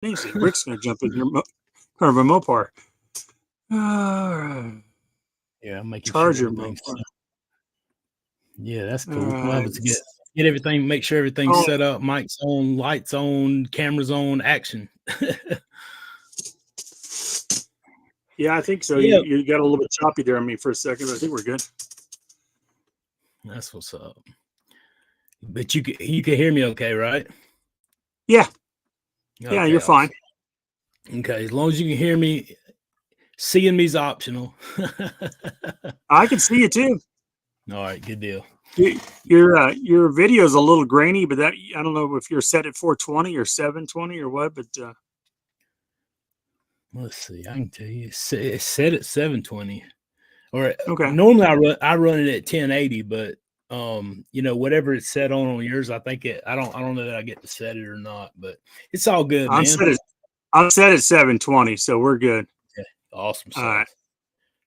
See, Rick's going to jump in here. Carnivore Mopar. All right. Yeah, I'm making sure Charger everything's Mopar. Yeah, that's All cool. We'll have right. to get everything, make sure everything's Oh, set up, mics on, lights on, cameras on, action. yeah, I think so. Yeah, You got a little bit choppy there on me for a second, but I think we're good. that's what's up. But you can hear me okay, right? Yeah. Yeah, Okay, you're fine. awesome. Okay, as long as you can hear me, seeing me's optional. I can see you too. All right, good deal. Your video is a little grainy, but that I don't know if you're set at 420 or 720 or what, but Let's see. I can tell you it's set at 720. Or okay. normally I run it at 1080, but whatever it's set on yours, I think I don't know that I get to set it or not, but it's all good, I'm man. set at I'm set at 720, so we're good. Okay. Awesome All stuff. right.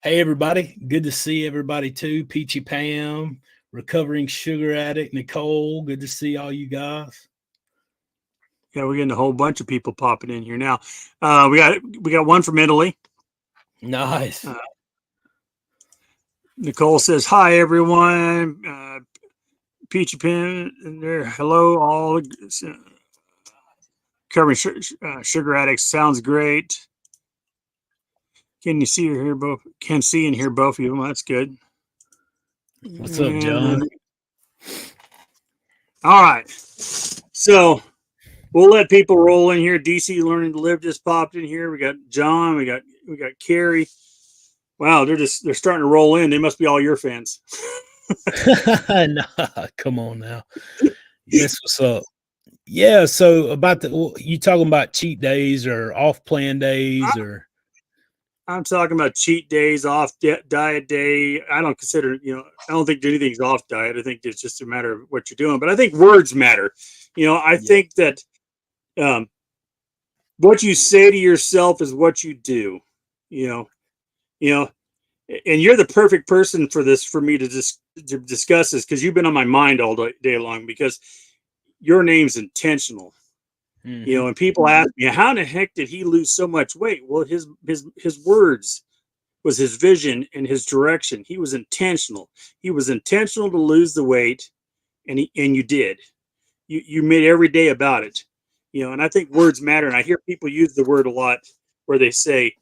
Hey everybody, good to see everybody too. Peachy Pam, recovering sugar addict Nicole, good to see all you guys. Yeah, we're getting a whole bunch of people popping in here now. We got one from Italy. Nice. Nicole says, "Hi everyone, Peachy Pin in there. Hello all. Covering sugar addicts sounds great. Can you see or hear both? Can see and hear both of them. That's good. What's up, John? All right, so we'll let people roll in here. DC Learning to Live just popped in here. We got John. We got Carrie. Wow, they're starting to roll in. They must be all your fans." Nah, come on now. Yes, what's up? Yeah, so about you talking about cheat days or off plan days or I'm talking about cheat days, off diet day. I don't consider, I don't think anything's off diet. I think it's just a matter of what you're doing. But I think words matter. I think that what you say to yourself is what you do. You know, you know, and you're the perfect person for me to discuss this because you've been on my mind all day long because your name's intentional. And people ask me, how in the heck did he lose so much weight? Well, his words was his vision and his direction. He was intentional. He was intentional to lose the weight, and you did. You made every day about it. And I think words matter. And I hear people use the word a lot where they say,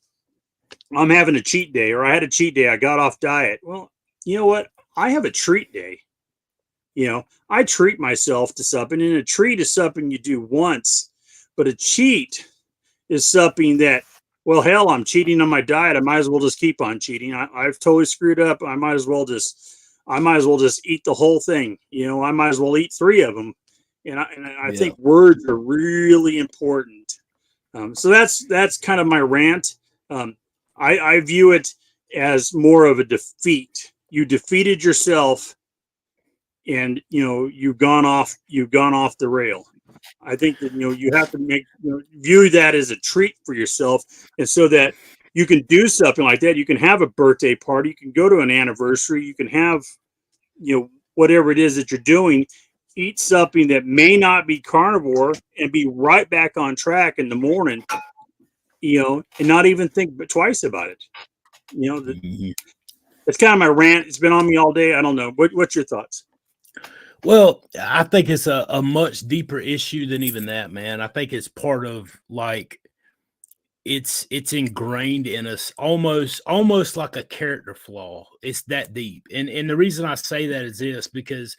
"I'm having a cheat day," or "I had a cheat day. I got off diet." Well, you know what? I have a treat day. I treat myself to something, and a treat is something you do once, but a cheat is something that, well, hell, I'm cheating on my diet. I might as well just keep on cheating. I've totally screwed up. I might as well just eat the whole thing. I might as well eat 3 of them. And I think words are really important. So that's kind of my rant. I view it as more of a defeat. You defeated yourself, and you've gone off the rail. I think that you have to view that as a treat for yourself, and so that you can do something like that. You can have a birthday party, you can go to an anniversary, you can have whatever it is that you're doing. Eat something that may not be carnivore and be right back on track in the morning, and not even think but twice about it. It's kind of my rant. It's been on me all day. I don't know. What's your thoughts? Well, I think it's a much deeper issue than even that, man. I think it's part of it's ingrained in us almost like a character flaw. It's that deep. And the reason I say that is this, because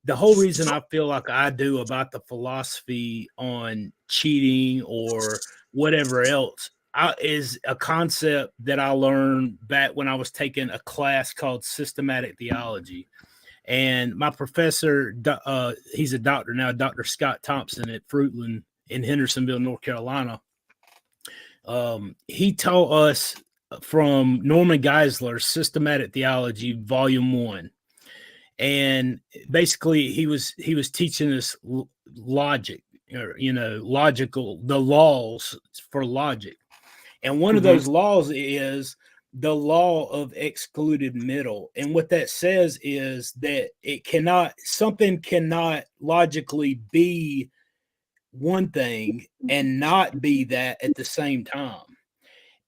the whole reason I feel like I do about the philosophy on cheating or whatever else is a concept that I learned back when I was taking a class called systematic theology. And my professor, he's a doctor now, Dr. Scott Thompson at Fruitland in Hendersonville, North Carolina. He taught us from Norman Geisler's Systematic Theology, Volume 1. And basically he was teaching us logic, or logical, the laws for logic. And one of those laws is the law of excluded middle. And what that says is that something cannot logically be one thing and not be that at the same time.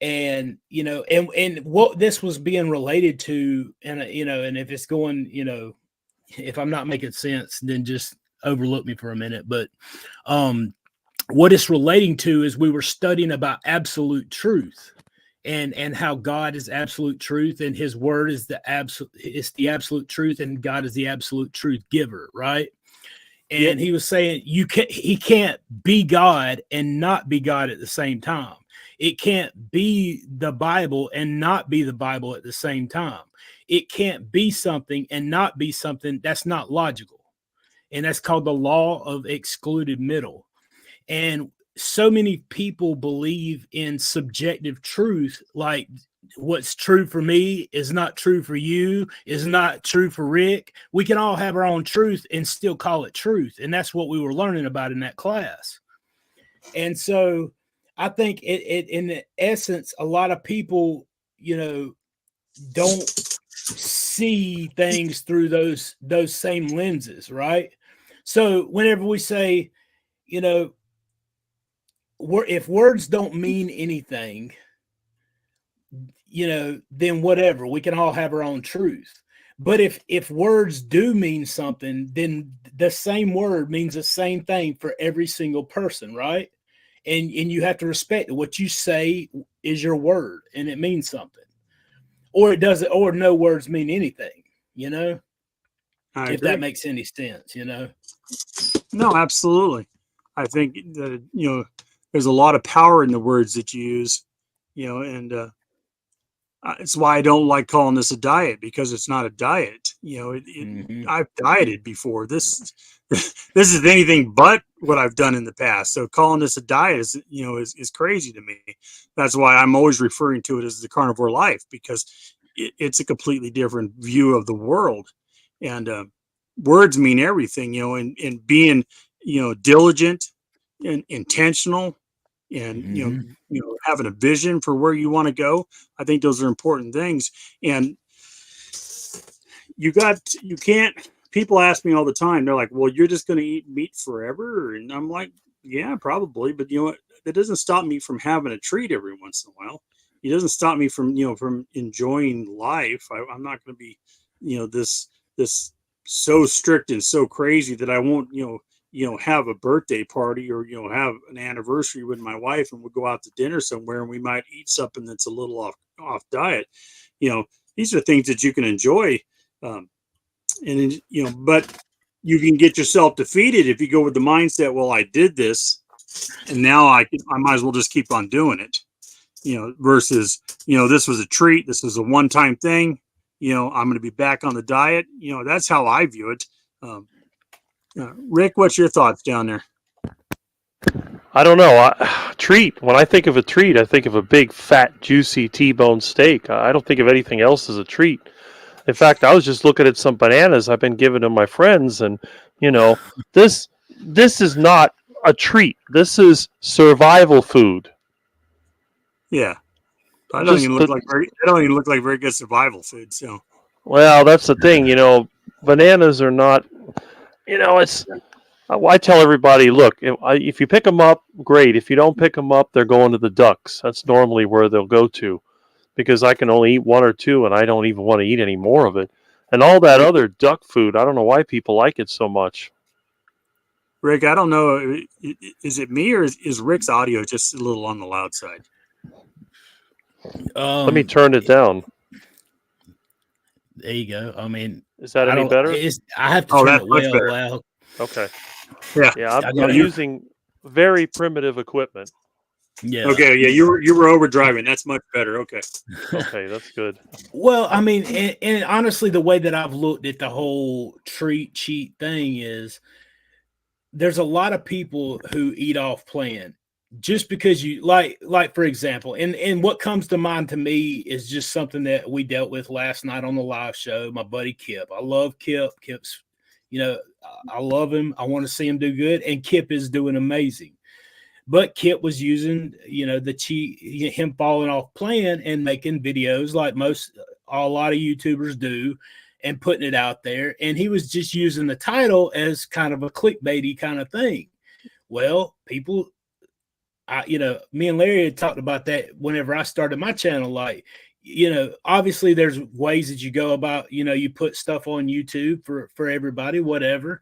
And, and what this was being related to, and, and if it's going, if I'm not making sense, then just overlook me for a minute. But what it's relating to is we were studying about absolute truth and how God is absolute truth and his word is the absolute truth, and God is the absolute truth giver, right? And he was saying he can't be God and not be God at the same time. It can't be the Bible and not be the Bible at the same time. It can't be something and not be something. That's not logical. And that's called the law of excluded middle. And so many people believe in subjective truth, like what's true for me is not true for you, is not true for Rick. We can all have our own truth and still call it truth. And that's what we were learning about in that class. And so I think it in the essence, a lot of people, don't see things through those same lenses, right? So whenever we say, if words don't mean anything, then whatever, we can all have our own truth. But if words do mean something, then the same word means the same thing for every single person, right? And you have to respect it. What you say is your word and it means something. Or it doesn't, or no words mean anything, if that makes any sense, No, absolutely. I think that, there's a lot of power in the words that you use, and it's why I don't like calling this a diet, because it's not a diet. I've dieted before. This is anything but what I've done in the past. So calling this a diet is crazy to me. That's why I'm always referring to it as the carnivore life, because it's a completely different view of the world. And words mean everything, and being, diligent and intentional, and having a vision for where you want to go. I think those are important things. And people ask me all the time, they're like, well, you're just going to eat meat forever? And I'm like, yeah, probably. But that doesn't stop me from having a treat every once in a while. It doesn't stop me from enjoying life. I'm not going to be, this so strict and so crazy that I won't, have a birthday party or, have an anniversary with my wife and we'll go out to dinner somewhere and we might eat something that's a little off diet. These are things that you can enjoy. But you can get yourself defeated if you go with the mindset, well, I did this and now I might as well just keep on doing it, versus, this was a treat. This was a one-time thing. I'm going to be back on the diet. That's how I view it. Rick, what's your thoughts down there? I don't know. Treat. When I think of a treat, I think of a big, fat, juicy T-bone steak. I don't think of anything else as a treat. In fact, I was just looking at some bananas I've been giving to my friends, and this is not a treat. This is survival food. Yeah, I don't even look like very good survival food. So, well, that's the thing. Bananas are not. It's. I tell everybody, look, if you pick them up, great. If you don't pick them up, they're going to the ducks. That's normally where they'll go to, because I can only eat one or two, and I don't even want to eat any more of it. And all that other duck food, I don't know why people like it so much. Rick, I don't know. Is it me or is Rick's audio just a little on the loud side? Let me turn it down. There you go. I mean, is that any better? I have to turn it way loud. Okay. Yeah. I'm using very primitive equipment. Yeah. Okay. Yeah. You were overdriving. That's much better. Okay. Okay. That's good. Well, I mean, and honestly, the way that I've looked at the whole treat cheat thing is there's a lot of people who eat off plan just because you like, for example, and what comes to mind to me is just something that we dealt with last night on the live show. My buddy Kip. I love Kip. Kip's, I love him. I want to see him do good. And Kip is doing amazing. But Kip was using, him falling off plan and making videos like a lot of YouTubers do and putting it out there. And he was just using the title as kind of a clickbaity kind of thing. Well, people, me and Larry had talked about that whenever I started my channel. Like, obviously there's ways that you go about, you put stuff on YouTube for everybody, whatever.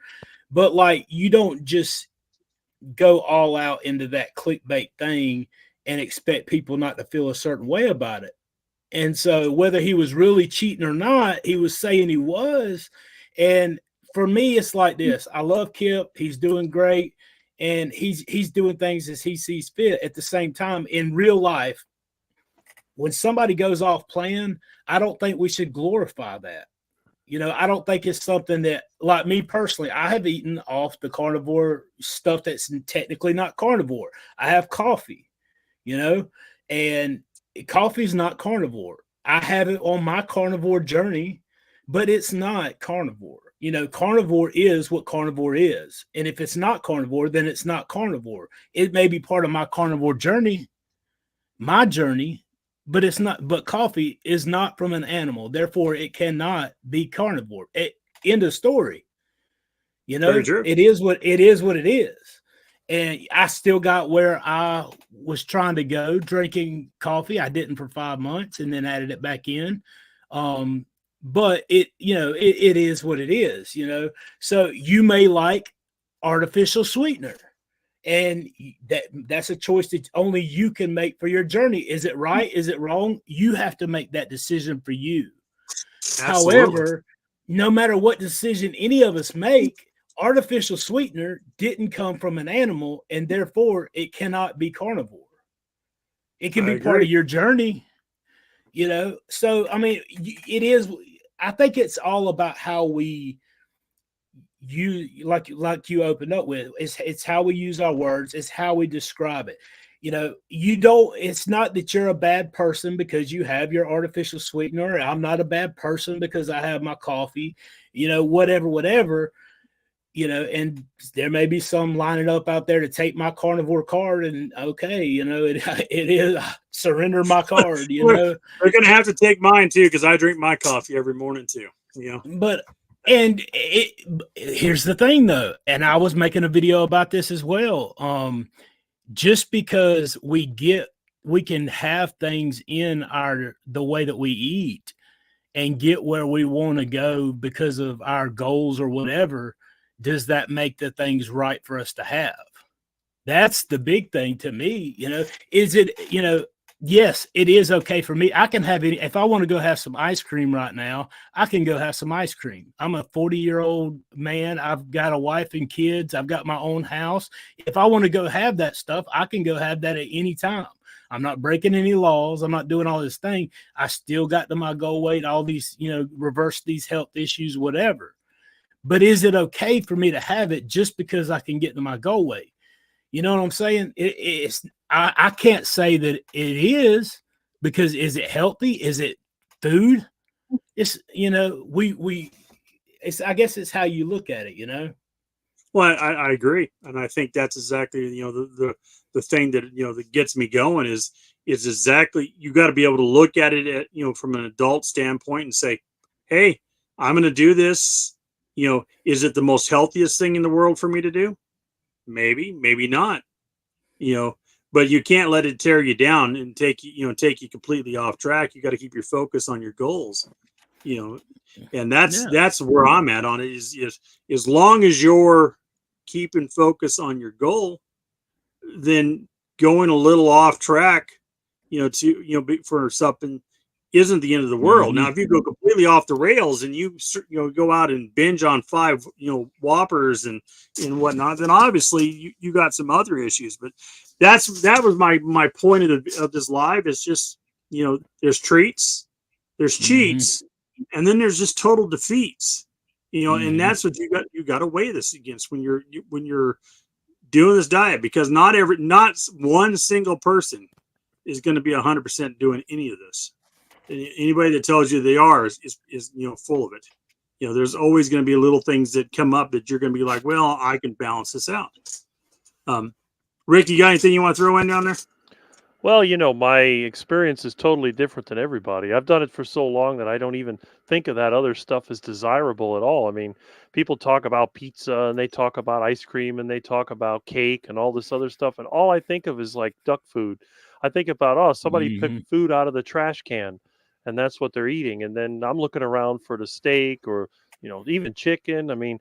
But like, you don't just go all out into that clickbait thing and expect people not to feel a certain way about it. And so whether he was really cheating or not, he was saying he was. And for me, it's like this. I love Kip. He's doing great. And he's doing things as he sees fit. At the same time, in real life, when somebody goes off plan, I don't think we should glorify that. I don't think it's something that, like me personally, I have eaten off the carnivore stuff that's technically not carnivore. I have coffee, and coffee is not carnivore. I have it on my carnivore journey, but it's not carnivore. Carnivore is what carnivore is. And if it's not carnivore, then it's not carnivore. It may be part of my carnivore journey, but it's not. But coffee is not from an animal. Therefore, it cannot be carnivore. End of story. It is what it is. And I still got where I was trying to go drinking coffee. I didn't for 5 months and then added it back in. But it is what it is, So you may like artificial sweetener, and that's a choice that only you can make for your journey. Is it right? Is it wrong? You have to make that decision for you. Absolutely. However, no matter what decision any of us make, artificial sweetener didn't come from an animal, and therefore it cannot be carnivore. It can be part of your journey, So, I mean, it is. I think it's all about how we like you opened up with. It's how we use our words. It's how we describe it. It's not that you're a bad person because you have your artificial sweetener. I'm not a bad person because I have my coffee, whatever. And there may be some lining up out there to take my carnivore card, and okay, it is surrender my card. They're going to have to take mine too because I drink my coffee every morning too. But here's the thing though, and I was making a video about this as well. Just because we can have things in the way that we eat and get where we want to go because of our goals or whatever, does that make the things right for us to have? That's the big thing to me. Is it, yes, it is okay for me. I can have any, if I want to go have some ice cream right now, I can go have some ice cream. I'm a 40-year-old man. I've got a wife and kids. I've got my own house. If I want to go have that stuff, I can go have that at any time. I'm not breaking any laws. I'm not doing all this thing. I still got to my goal weight, all these, reverse these health issues, whatever. But is it okay for me to have it just because I can get to my goal weight? You know what I'm saying? I can't say that it is, because is it healthy? Is it food? It's, I guess it's how you look at it, Well, I agree. And I think that's exactly, the thing that, that gets me going is exactly, you got to be able to look at it from an adult standpoint and say, hey, I'm going to do this. Is it the most healthiest thing in the world for me to do? Maybe, maybe not, but you can't let it tear you down and take you completely off track. You got to keep your focus on your goals, and that's where I'm at on it is as long as you're keeping focus on your goal, then going a little off track, for something isn't the end of the world. Now, if you go completely off the rails and you go out and binge on 5, Whoppers and whatnot, then obviously you got some other issues. But that was my point of this live is just, there's treats, there's cheats, and then there's just total defeats, and that's what you got to weigh this against when you're doing this diet, because not one single person is going to be 100% doing any of this. Anybody that tells you they are is full of it. There's always going to be little things that come up that you're going to be like, well, I can balance this out. Rick, you got anything you want to throw in down there? Well, my experience is totally different than everybody. I've done it for so long that I don't even think of that other stuff as desirable at all. I mean, people talk about pizza and they talk about ice cream and they talk about cake and all this other stuff. And all I think of is like duck food. I think about, oh, somebody picked Hmm. food out of the trash can and that's what they're eating. And then I'm looking around for the steak or, even chicken. I mean,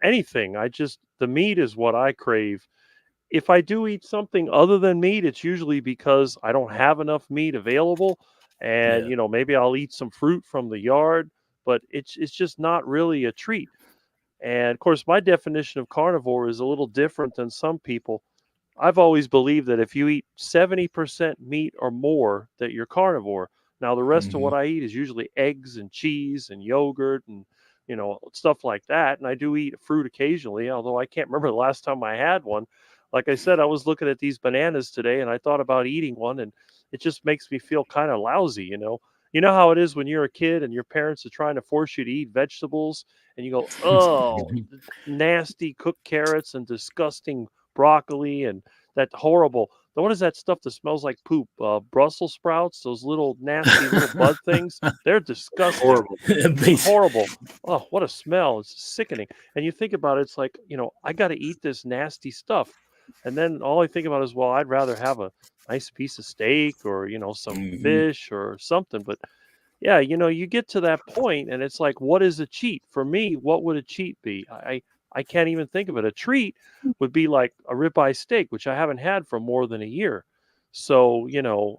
anything. The meat is what I crave. If I do eat something other than meat, it's usually because I don't have enough meat available, and Yeah. maybe I'll eat some fruit from the yard, but it's just not really a treat. And of course, my definition of carnivore is a little different than some people. I've always believed that if you eat 70% meat or more, that you're carnivore. Now, the rest of Hmm. what I eat is usually eggs and cheese and yogurt and stuff like that. And I do eat fruit occasionally, although I can't remember the last time I had one. Like I said, I was looking at these bananas today and I thought about eating one, and it just makes me feel kind of lousy. You know how it is when you're a kid and your parents are trying to force you to eat vegetables, and you go, oh, nasty cooked carrots and disgusting broccoli and that horrible. What is that stuff that smells like poop? Brussels sprouts, those little nasty little bud things. They're disgusting, Horrible. horrible. Oh, what a smell! It's sickening. And you think about it, it's like I got to eat this nasty stuff, and then all I think about is, well, I'd rather have a nice piece of steak or some Hmm. fish or something. But yeah, you get to that point and it's like, what is a cheat? For me, what would a cheat be? I can't even think of it. A treat would be like a ribeye steak, which I haven't had for more than a year. So,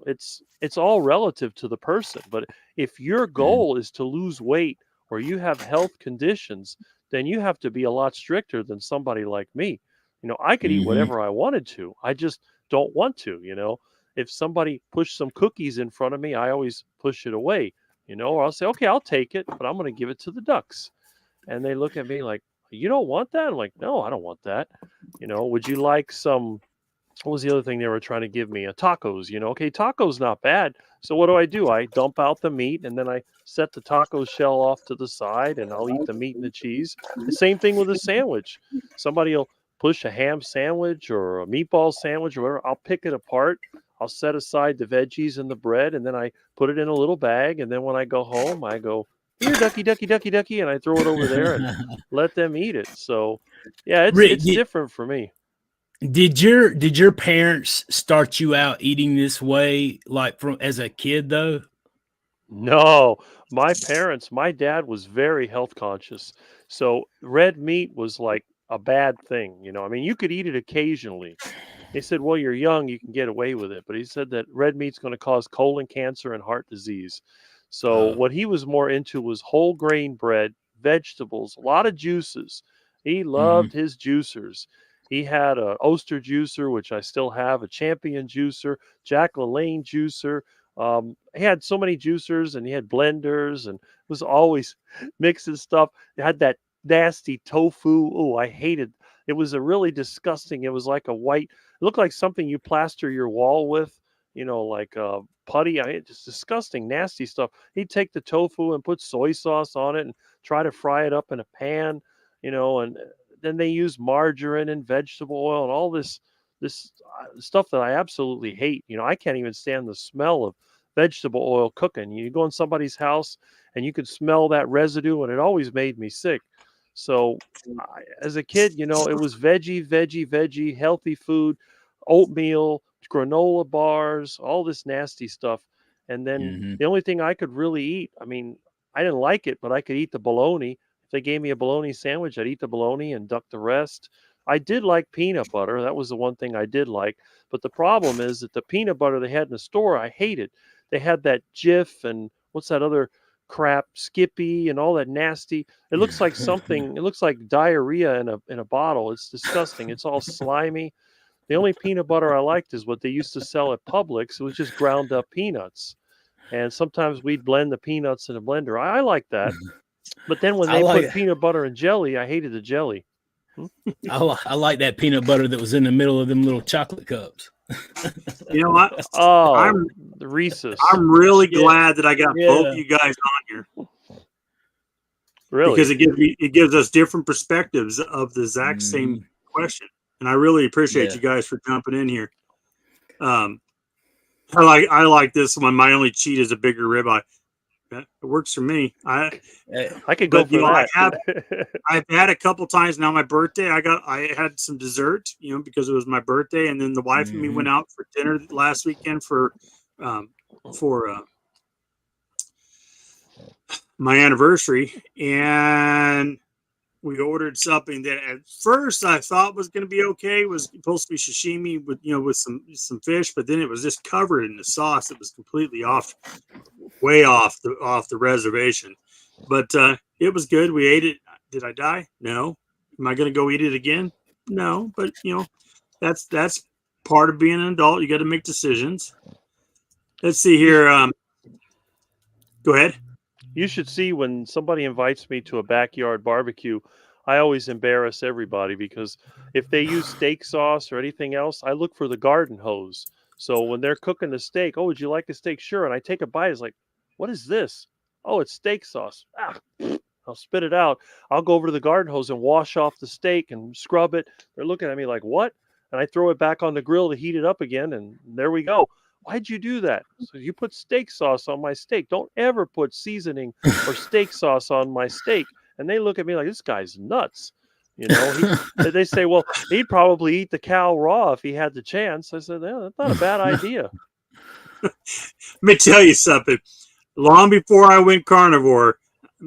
it's all relative to the person. But if your Yeah. goal is to lose weight or you have health conditions, then you have to be a lot stricter than somebody like me. I could eat Hmm. whatever I wanted to. I just don't want to. If somebody pushed some cookies in front of me, I always push it away, or I'll say, okay, I'll take it, but I'm going to give it to the ducks. And they look at me like, you don't want that? I'm like, no, I don't want that. Would you like some? What was the other thing they were trying to give me? Tacos, okay, tacos not bad. So what do? I dump out the meat and then I set the taco shell off to the side and I'll eat the meat and the cheese. The same thing with a sandwich. Somebody will push a ham sandwich or a meatball sandwich or whatever. I'll pick it apart. I'll set aside the veggies and the bread and then I put it in a little bag. And then when I go home, I go, here, ducky, ducky, ducky, ducky, and I throw it over there and let them eat it. So yeah, it's Rick, it's different for me. did your parents start you out eating this way like from as a kid though? No, my dad was very health conscious. So red meat was like a bad thing. I mean, you could eat it occasionally. He said, well, you're young, you can get away with it. But he said that red meat's going to cause colon cancer and heart disease. So Uh, what he was more into was whole grain bread, vegetables, a lot of juices. He hmm. loved his juicers. He had a Oster juicer, which I still have, a Champion juicer, Jack LaLanne juicer. He had so many juicers and he had blenders and was always mixing stuff. He had that nasty tofu. Oh, I hated. It was a really disgusting. It was like a white. It looked like something you plaster your wall with. Like putty. It's just disgusting, nasty stuff. He'd take the tofu and put soy sauce on it and try to fry it up in a pan. And then they use margarine and vegetable oil and all this stuff that I absolutely hate. I can't even stand the smell of vegetable oil cooking. You go in somebody's house and you could smell that residue, and it always made me sick. So, as a kid, it was veggie, veggie, veggie, healthy food, oatmeal, granola bars, all this nasty stuff. And then Hmm. the only thing I could really eat, I mean, I didn't like it, but I could eat the bologna. If they gave me a bologna sandwich, I'd eat the bologna and duck the rest. I did like peanut butter. That was the one thing I did like. But the problem is that the peanut butter they had in the store, I hated. They had that Jif and what's that other crap, Skippy and all that nasty. It looks like something. It looks like diarrhea in a bottle. It's disgusting. It's all slimy. The only peanut butter I liked is what they used to sell at Publix. It was just ground up peanuts. And sometimes we'd blend the peanuts in a blender. I like that. But then when I they like put peanut butter and jelly, I hated the jelly. Hmm? I like that peanut butter that was in the middle of them little chocolate cups. You know what? Oh, I'm the Reese's. I'm really Yeah, glad that I got both of yeah. you guys on here because Really? it gives us different perspectives of the exact same Hmm. question, and I really appreciate Yeah. you guys for jumping in here. Um, I like this one. My only cheat is a bigger ribeye. It works for me. Uh, I could go for that. I've had a couple times now. My birthday, I had some dessert, because it was my birthday, and then the wife and me went out for dinner last weekend for um, my anniversary, and we ordered something that at first I thought was going to be okay. It was supposed to be sashimi with some fish, but then it was just covered in the sauce. It was completely way off the reservation, but it was good. We ate it. Did I die? No. Am I going to go eat it again? No. But that's part of being an adult. You got to make decisions. Let's see here. Go ahead. You should see when somebody invites me to a backyard barbecue, I always embarrass everybody because if they use steak sauce or anything else, I look for the garden hose. So when they're cooking the steak, oh, would you like a steak? Sure. And I take a bite. It's like, what is this? Oh, it's steak sauce. Ah, I'll spit it out. I'll go over to the garden hose and wash off the steak and scrub it. They're looking at me like, what? And I throw it back on the grill to heat it up again. And there we go. Why'd you do that? So you put steak sauce on my steak. Don't ever put seasoning or steak sauce on my steak. And they look at me like, this guy's nuts. They say, well, he'd probably eat the cow raw if he had the chance. I said, yeah, that's not a bad idea. Let me tell you something. Long before I went carnivore,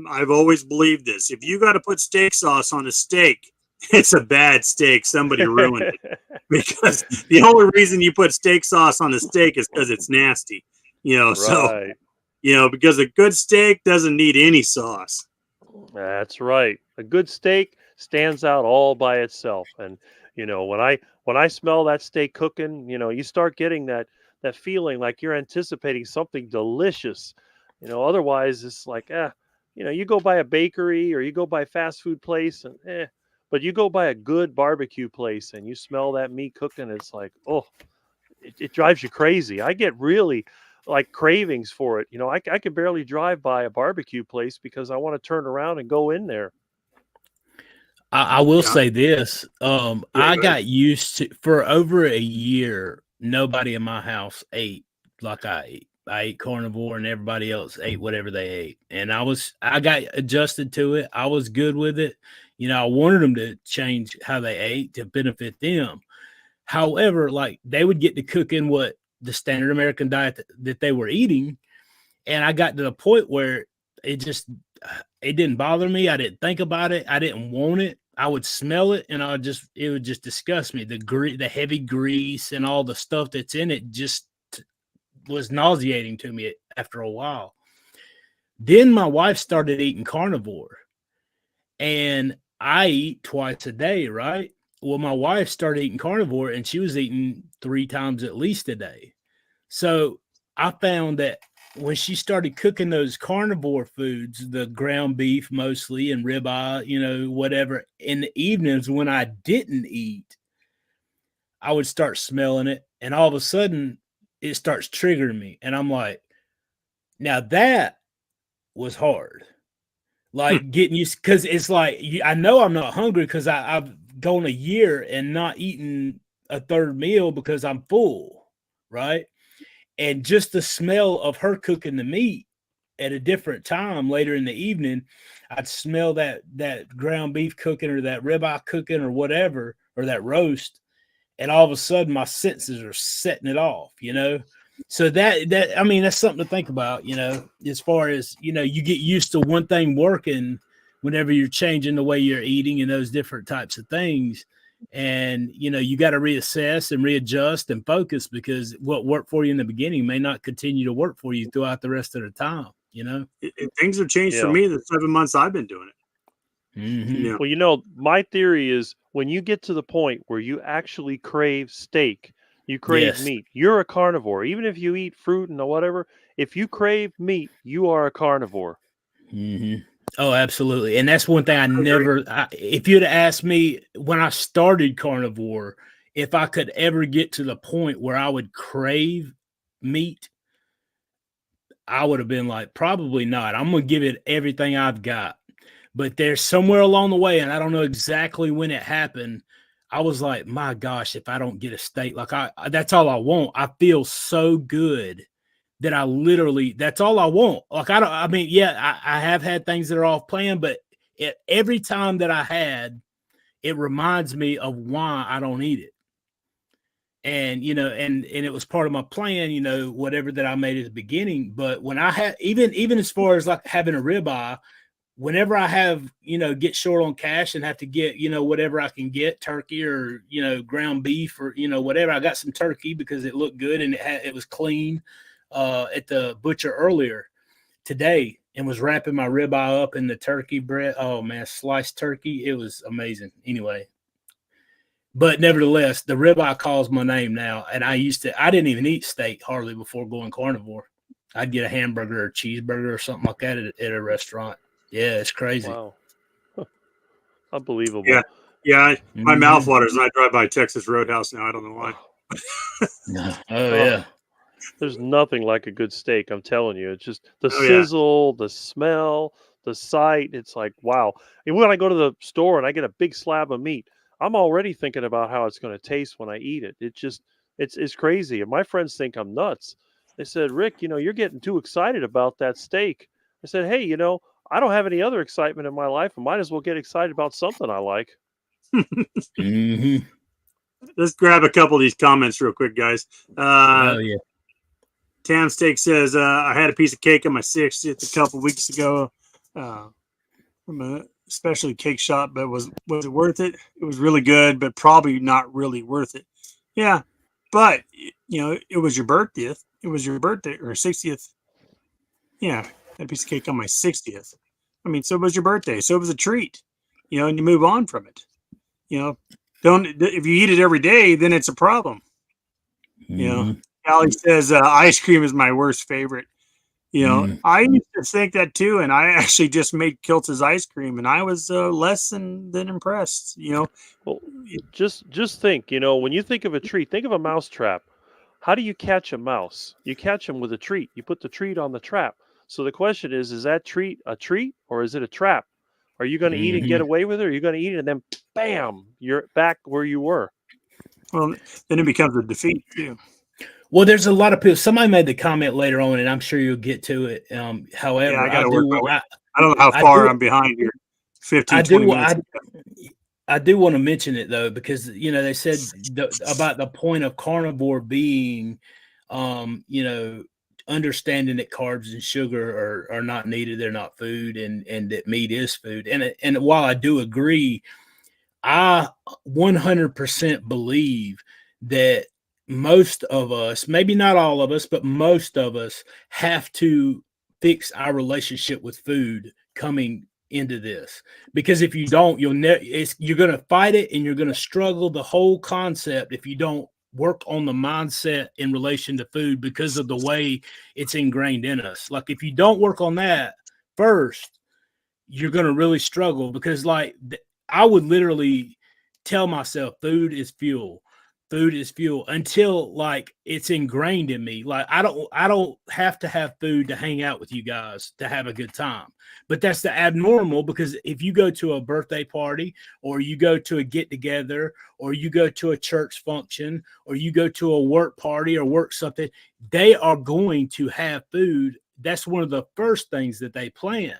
I've always believed this. If you got to put steak sauce on a steak, it's a bad steak. Somebody ruined it. Because the only reason you put steak sauce on a steak is because it's nasty. Right. So, because a good steak doesn't need any sauce. That's right. A good steak stands out all by itself. And, when I smell that steak cooking, you start getting that feeling like you're anticipating something delicious. Otherwise it's like, you go by a bakery or you go by a fast food place and but you go by a good barbecue place and you smell that meat cooking, it's like, oh, it drives you crazy. I get really like cravings for it. I can barely drive by a barbecue place because I want to turn around and go in there. I will say this. I got used to, for over a year, nobody in my house ate like I ate. I ate carnivore and everybody else ate whatever they ate. And I got adjusted to it. I was good with it. I wanted them to change how they ate to benefit them. However, like they would get to cook in what the standard American diet that they were eating. And I got to the point where it didn't bother me. I didn't think about it. I didn't want it. I would smell it and it would just disgust me. The heavy grease and all the stuff that's in it just was nauseating to me after a while. Then my wife started eating carnivore and I eat twice a day, right? Well, my wife started eating carnivore and she was eating 3 times at least a day. So I found that when she started cooking those carnivore foods, the ground beef mostly and ribeye, whatever, in the evenings when I didn't eat, I would start smelling it. And all of a sudden it starts triggering me. And I'm like, now that was hard. Like getting used, because it's like, I know I'm not hungry because I've gone a year and not eaten a third meal because I'm full, right? And just the smell of her cooking the meat at a different time later in the evening, I'd smell that ground beef cooking or that ribeye cooking or whatever, or that roast. And all of a sudden my senses are setting it off, So that's something to think about, as far as, you get used to one thing working whenever you're changing the way you're eating and those different types of things. And, you got to reassess and readjust and focus because what worked for you in the beginning may not continue to work for you throughout the rest of the time, Things have changed for me in the 7 months I've been doing it. Mm-hmm. Well, my theory is when you get to the point where you actually crave steak, you crave meat, you're a carnivore. Even if you eat fruit and whatever, if you crave meat, you are a carnivore. Mm-hmm. Oh, absolutely. And that's one thing if you'd have asked me when I started carnivore, if I could ever get to the point where I would crave meat, I would have been like, probably not. I'm going to give it everything I've got. But there's somewhere along the way, and I don't know exactly when it happened, I was like, my gosh, if I don't get a steak, like that's all I want. I feel so good that I literally, that's all I want. Like, I mean, yeah, I have had things that are off plan, but every time that I had, it reminds me of why I don't eat it. And, you know, and it was part of my plan, you know, whatever that I made at the beginning. But when I had, even as far as like having a ribeye, whenever I have, you know, get short on cash and have to get, you know, whatever I can get, turkey or, you know, ground beef or, you know, whatever, I got some turkey because it looked good and it was clean at the butcher earlier today, and was wrapping my ribeye up in the turkey bread. Oh man, sliced turkey. It was amazing. Anyway, but nevertheless, the ribeye calls my name now. And I didn't even eat steak hardly before going carnivore. I'd get a hamburger or a cheeseburger or something like that at a restaurant. Yeah, it's crazy. Wow. Unbelievable. Yeah. Yeah. My mouth waters and I drive by Texas Roadhouse now. I don't know why. Oh, yeah. There's nothing like a good steak. I'm telling you. It's just the sizzle, the smell, the sight. It's like, wow. And when I go to the store and I get a big slab of meat, I'm already thinking about how it's going to taste when I eat it. It's crazy. And my friends think I'm nuts. They said, Rick, you know, you're getting too excited about that steak. I said, hey, you know, I don't have any other excitement in my life. I might as well get excited about something I like. Mm-hmm. Let's grab a couple of these comments real quick, guys. Oh, yeah. Tam Steak says, I had a piece of cake on my 60th a couple weeks ago from a specialty cake shop, but was it worth it? It was really good, but probably not really worth it. Yeah, but, you know, it was your birthday. It was your birthday or 60th. Yeah, had a piece of cake on my 60th. I mean, so it was your birthday. So it was a treat, you know, and you move on from it. You know, if you eat it every day, then it's a problem. Mm-hmm. You know, Allie says ice cream is my worst favorite. You know, I used to think that too, and I actually just made Kiltz's ice cream, and I was less than impressed. You know, well, just think. You know, when you think of a treat, think of a mouse trap. How do you catch a mouse? You catch them with a treat. You put the treat on the trap. So the question is that treat a treat or is it a trap? Are you going to eat it and get away with it, or are you going to eat it and then, bam, you're back where you were? Well, then it becomes a defeat too. Well, there's a lot of people. Somebody made the comment later on, and I'm sure you'll get to it. However, yeah, I don't know how far I'm behind here. 15, 20 minutes. I do want to mention it though, because, you know, they said about the point of carnivore being, you know, understanding that carbs and sugar are not needed, they're not food, and that meat is food. And while I do agree, I 100% believe that most of us, maybe not all of us, but most of us have to fix our relationship with food coming into this, because if you don't, you're going to fight it and you're going to struggle the whole concept if you don't work on the mindset in relation to food, because of the way it's ingrained in us. Like, if you don't work on that first, you're going to really struggle, because like I would literally tell myself food is fuel until like it's ingrained in me. Like I don't have to have food to hang out with you guys to have a good time. But that's the abnormal, because if you go to a birthday party, or you go to a get together, or you go to a church function, or you go to a work party or work something, they are going to have food. That's one of the first things that they plan.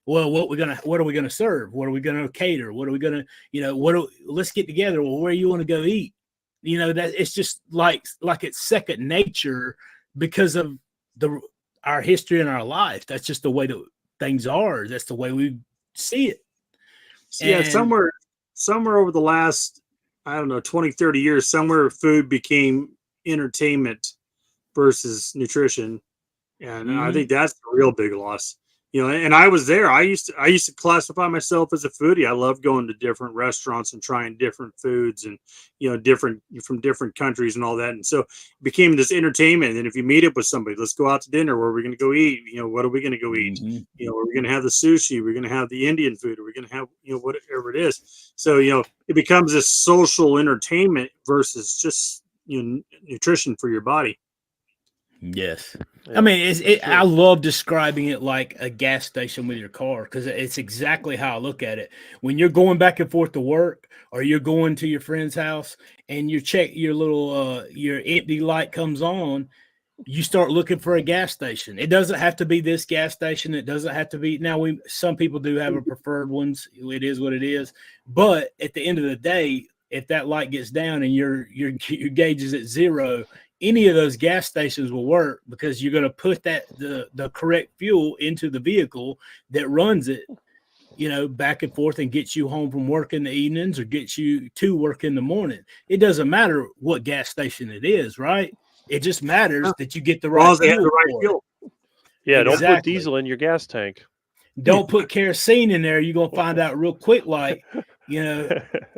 Well, what are we gonna serve? What are we gonna cater? What are we gonna, you know, let's get together. Well, where you want to go eat? You know, that it's just like it's second nature because of our history and our life. That's just the way that things are. That's the way we see it. Yeah, somewhere over the last, I don't know, 20, 30 years, somewhere food became entertainment versus nutrition. And I think that's a real big loss. You know, and I was there. I used to classify myself as a foodie. I love going to different restaurants and trying different foods, and, you know, different from different countries and all that. And so it became this entertainment. And if you meet up with somebody, let's go out to dinner. Where are we going to go eat? You know, what are we going to go eat? You know, are we going to have the sushi? We're going to have the Indian food. Are we going to have, you know, whatever it is? So, you know, it becomes this social entertainment versus just, you know, nutrition for your body. Yes. Yeah, I mean, for sure. I love describing it like a gas station with your car because it's exactly how I look at it. When you're going back and forth to work or you're going to your friend's house and your little your empty light comes on, you start looking for a gas station. It doesn't have to be this gas station. It doesn't have to be now. Some people do have a preferred ones. It is what it is. But at the end of the day, if that light gets down and your gauge is at zero, any of those gas stations will work because you're going to put the correct fuel into the vehicle that runs it, back and forth and gets you home from work in the evenings or gets you to work in the morning. It doesn't matter what gas station it is, right? It just matters that you get the As long right as they have fuel the right for it. fuel. Yeah, don't put Exactly. diesel in your gas tank. Don't put kerosene in there. You're going to find out real quick,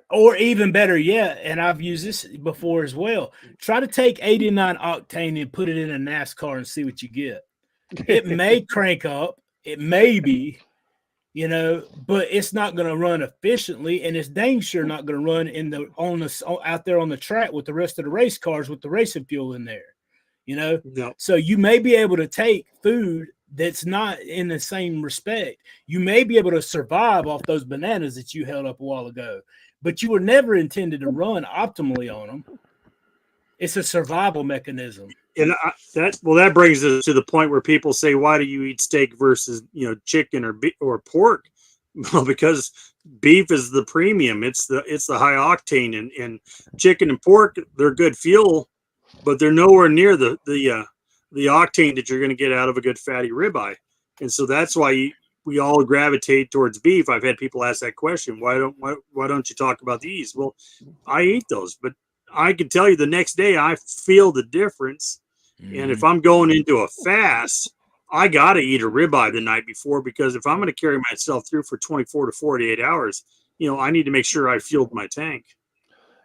or even better yet, and I've used this before as well. Try to take 89 octane and put it in a NASCAR and see what you get. It may crank up, it may be, but it's not going to run efficiently, and it's dang sure not going to run out there on the track with the rest of the race cars with the racing fuel in there. No. So you may be able to take food that's not in the same respect. You may be able to survive off those bananas that you held up a while ago, but you were never intended to run optimally on them. It's a survival mechanism. And that brings us to the point where people say, why do you eat steak versus chicken or pork? Well, because beef is the premium. It's the high octane, and chicken and pork, they're good fuel, but they're nowhere near the octane that you're going to get out of a good fatty ribeye. And so that's why we all gravitate towards beef. I've had people ask that question. Why don't you talk about these? Well, I eat those, but I can tell you the next day I feel the difference. And if I'm going into a fast, I got to eat a ribeye the night before, because if I'm going to carry myself through for 24 to 48 hours, I need to make sure I fueled my tank.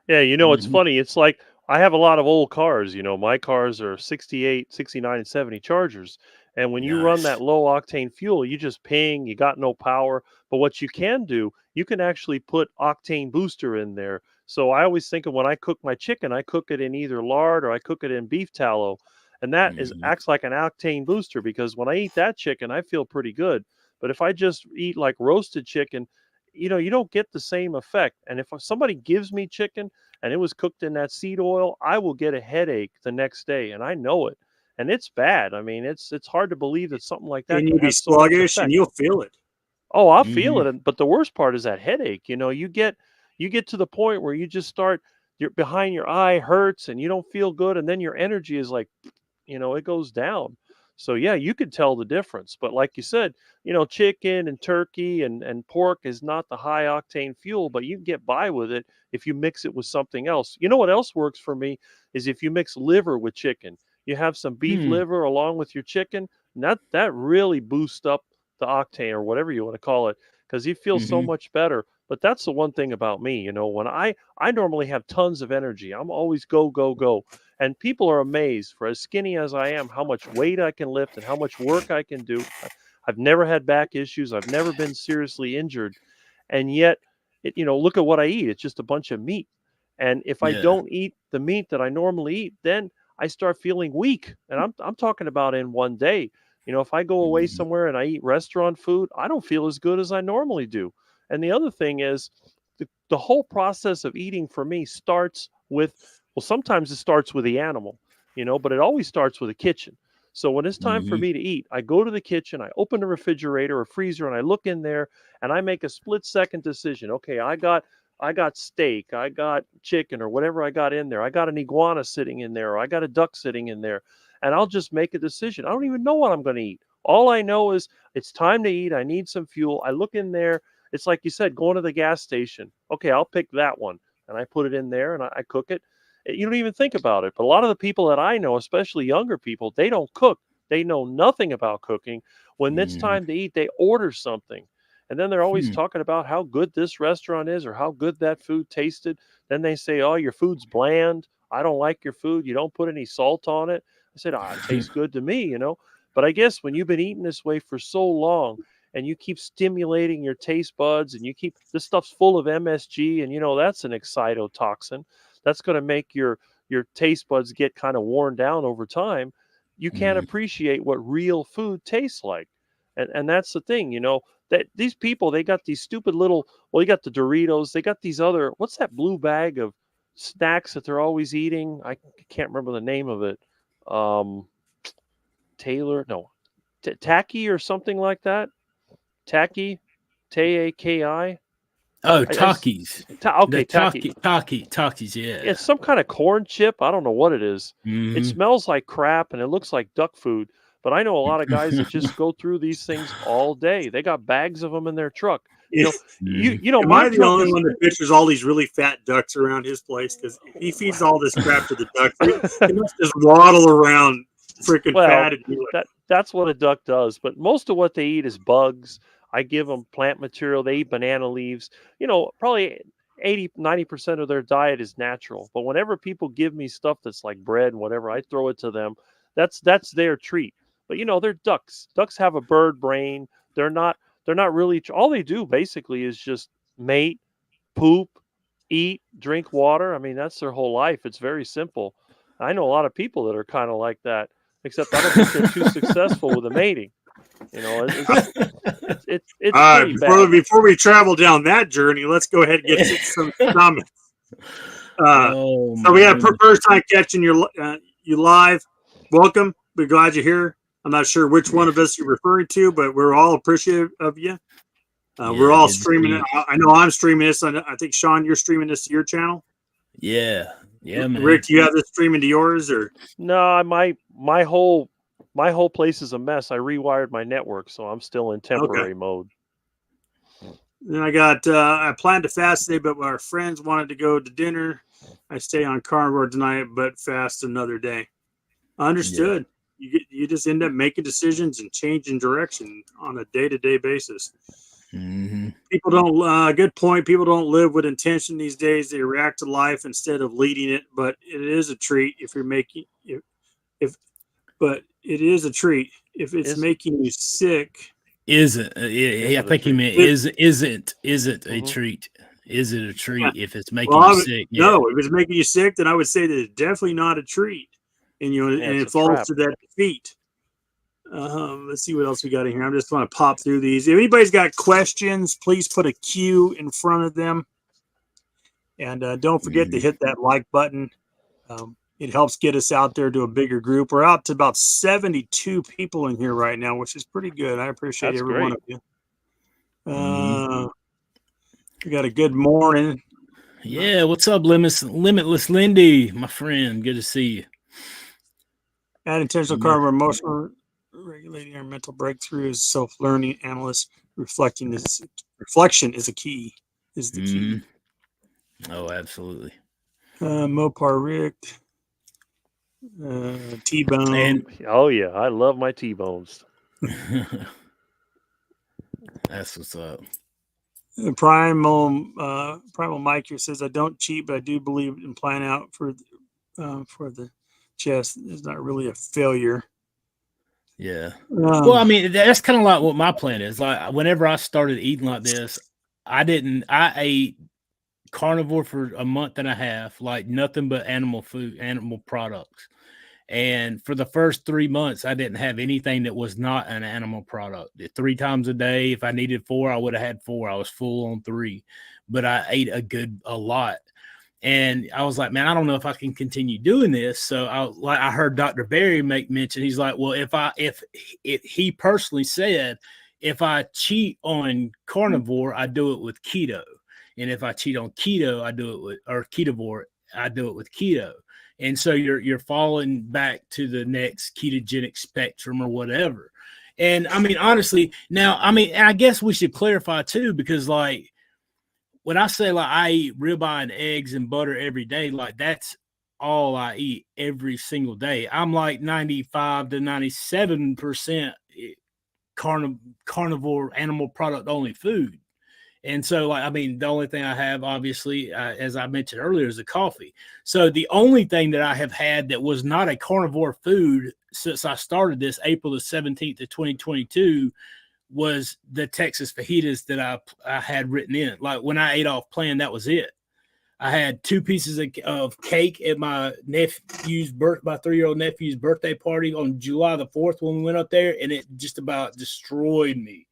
Yeah, it's funny. It's like I have a lot of old cars. My cars are 68, 69, and 70 Chargers. And when you run that low octane fuel, you just ping, you got no power. But what you can do, you can actually put octane booster in there. So I always think of when I cook my chicken, I cook it in either lard or I cook it in beef tallow. And that acts like an octane booster, because when I eat that chicken, I feel pretty good. But if I just eat like roasted chicken, you don't get the same effect. And if somebody gives me chicken and it was cooked in that seed oil, I will get a headache the next day, and I know it. And it's bad. I mean, it's hard to believe that something like that And can you'll be have so much sluggish, and effect. you'll feel it. Oh, I'll feel it. But the worst part is that headache. You get to the point where you just start, you're behind your eye hurts and you don't feel good, and then your energy is like, it goes down. So yeah, you could tell the difference. But like you said, chicken and turkey and pork is not the high octane fuel, but you can get by with it if you mix it with something else. You know what else works for me is if you mix liver with chicken. You have some beef liver along with your chicken, and that really boosts up the octane, or whatever you want to call it, because you feel so much better. But that's the one thing about me, when I normally have tons of energy. I'm always go, go, go. And people are amazed, for as skinny as I am, how much weight I can lift and how much work I can do. I've never had back issues. I've never been seriously injured. And yet, look at what I eat. It's just a bunch of meat. And if I don't eat the meat that I normally eat, then I start feeling weak. And I'm talking about in one day. If I go away somewhere and I eat restaurant food, I don't feel as good as I normally do. And the other thing is, the whole process of eating for me starts with, well, sometimes it starts with the animal, but it always starts with the kitchen. So when it's time for me to eat, I go to the kitchen, I open the refrigerator or freezer, and I look in there and I make a split-second decision. Okay, I got steak, I got chicken, or whatever I got in there. I got an iguana sitting in there, or I got a duck sitting in there, and I'll just make a decision. I don't even know what I'm going to eat. All I know is it's time to eat. I need some fuel. I look in there. It's like you said, going to the gas station. Okay, I'll pick that one, and I put it in there and I cook it. You don't even think about it. But a lot of the people that I know, especially younger people, they don't cook. They know nothing about cooking. When it's time to eat, they order something. And then they're always talking about how good this restaurant is or how good that food tasted. Then they say, oh, your food's bland. I don't like your food. You don't put any salt on it. I said, it tastes good to me, But I guess when you've been eating this way for so long, and you keep stimulating your taste buds, and you keep, this stuff's full of MSG, and that's an excitotoxin. That's going to make your taste buds get kind of worn down over time. you can't appreciate what real food tastes like. And that's the thing, that these people, they got these stupid little, well, you got the Doritos, they got these other, what's that blue bag of snacks that they're always eating? I can't remember the name of it. Taylor, no, Tacky or something like that. Tacky, Taki. Oh, Takis. Okay, The Tacky. Takis, yeah. It's some kind of corn chip. I don't know what it is. It smells like crap and it looks like duck food. But I know a lot of guys that just go through these things all day. They got bags of them in their truck. You know, Am I the only one that pictures all these really fat ducks around his place? Because he feeds all this crap to the ducks. They must just waddle around freaking fat. That's what a duck does. But most of what they eat is bugs. I give them plant material. They eat banana leaves. Probably 80-90% of their diet is natural. But whenever people give me stuff that's like bread and whatever, I throw it to them. That's their treat. But they're ducks. Ducks have a bird brain. They're not really, all they do basically is just mate, poop, eat, drink water. I mean, that's their whole life. It's very simple. I know a lot of people that are kind of like that, except I don't think they're too successful with the mating. It's pretty bad. Before we travel down that journey, let's go ahead and get to some comments. So we have first time catching you live. Welcome. We're glad you're here. I'm not sure which one of us you're referring to, but we're all appreciative of you. We're all streaming it. I know I'm streaming this. I think, Sean, you're streaming this to your channel. Yeah, man. Rick, do you have this streaming to yours, or? No, my whole place is a mess. I rewired my network, so I'm still in temporary mode. Then I planned to fast today, but our friends wanted to go to dinner. I stay on carnivore tonight, but fast another day. Understood. Yeah. You just end up making decisions and changing direction on a day-to-day basis. People don't. Good point. People don't live with intention these days. They react to life instead of leading it. But it is a treat if you're making But it is a treat if it's making you sick. Isn't? I think he meant isn't a treat. Is it a treat if it's making you sick? Yeah. No, if it's making you sick, then I would say that it's definitely not a treat. And and it falls to that defeat. Let's see what else we got in here. I'm just want to pop through these. If anybody's got questions, please put a Q in front of them. And don't forget to hit that like button. It helps get us out there to a bigger group. We're out to about 72 people in here right now, which is pretty good. I appreciate every one of you. We got a good morning. Yeah, what's up, Limitless Lindy, my friend? Good to see you. Add intentional carnivore emotional regulating our mental breakthroughs, self-learning analyst reflection is a key. Is the key. Oh, absolutely. Mopar Rick. T-bone. Oh yeah, I love my T-bones. That's what's up. Primal Mike here says, I don't cheat, but I do believe in plan out for the chest. It's not really a failure. Yeah. Well, I mean, that's kind of like what my plan is. Like whenever I started eating like this, I ate carnivore for a month and a half, like nothing but animal food, animal products. And for the first 3 months, I didn't have anything that was not an animal product. 3 times a day, if I needed 4, I would have had 4. I was full on 3, but I ate a lot. And I was like, man, I don't know if I can continue doing this. So I heard Dr. Berry make mention. He's like, well, if he personally said, if I cheat on carnivore, I do it with keto. And if I cheat on keto, I do it with, or ketovore, I do it with keto. And so you're falling back to the next ketogenic spectrum or whatever. And I mean, honestly, now, I mean, I guess we should clarify too, because like when I say like I eat ribeye and eggs and butter every day, like that's all I eat every single day. I'm like 95 to 97% carnivore animal product only food. And so, like, I mean, the only thing I have, obviously, as I mentioned earlier, is the coffee. So the only thing that I have had that was not a carnivore food since I started this April the 17th of 2022 was the Texas fajitas that I had written in. Like when I ate off plan, that was it. I had 2 pieces of cake at my 3-year-old nephew's birthday party on July the 4th when we went up there, and it just about destroyed me.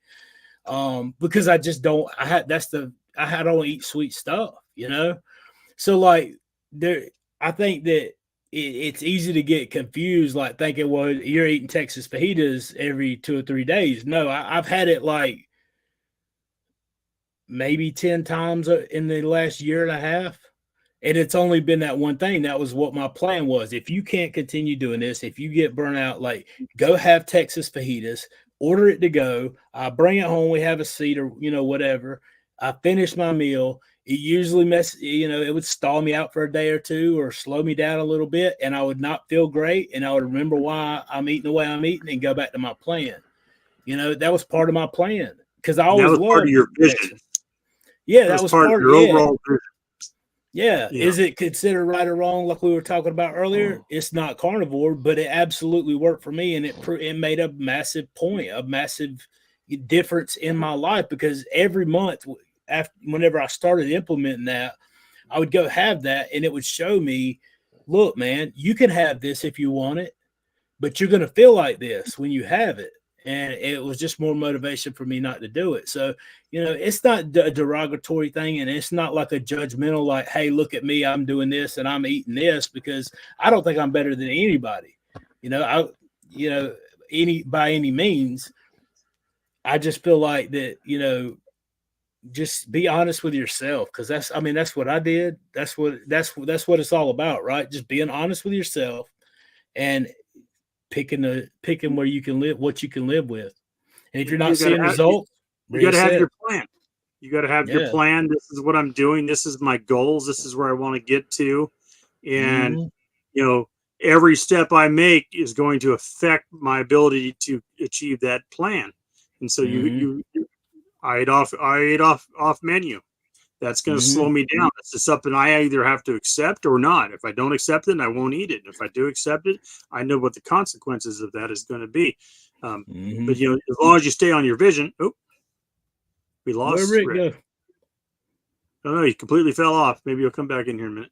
Because I just don't. I don't eat sweet stuff, you know. So like I think that it's easy to get confused, like thinking, well, you're eating Texas fajitas every 2 or 3 days. No, I've had it like maybe 10 times in the last year and a half. And it's only been that one thing. That was what my plan was. If you can't continue doing this, if you get burnt out, like go have Texas fajitas, order it to go. I bring it home. We have a seat or, whatever. I finish my meal. It usually it would stall me out for a day or two or slow me down a little bit. And I would not feel great. And I would remember why I'm eating the way I'm eating and go back to my plan. That was part of my plan. Because I always loved part of your vision. Texas. Yeah, that was part of your overall vision. Yeah. Is it considered right or wrong, like we were talking about earlier? It's not carnivore, but it absolutely worked for me, and it made a massive point, a massive difference in my life, because every month, whenever I started implementing that, I would go have that, and it would show me, look, man, you can have this if you want it, but you're going to feel like this when you have it. And it was just more motivation for me not to do it. So, it's not a derogatory thing. And it's not like a judgmental, like, hey, look at me, I'm doing this and I'm eating this, because I don't think I'm better than anybody, by any means. I just feel like that, just be honest with yourself. Cause that's what I did. That's what it's all about, right? Just being honest with yourself and picking where you can live, what you can live with. And if you're not seeing results, you got to have your plan. You got to have your plan. This is what I'm doing. This is my goals. This is where I want to get to. And, every step I make is going to affect my ability to achieve that plan. And so I ate off menu. That's going to slow me down. It's just something I either have to accept or not. If I don't accept it, I won't eat it. If I do accept it, I know what the consequences of that is going to be. But as long as you stay on your vision. Oh, we lost Rick. Go? Oh no, he completely fell off. Maybe he'll come back in here in a minute.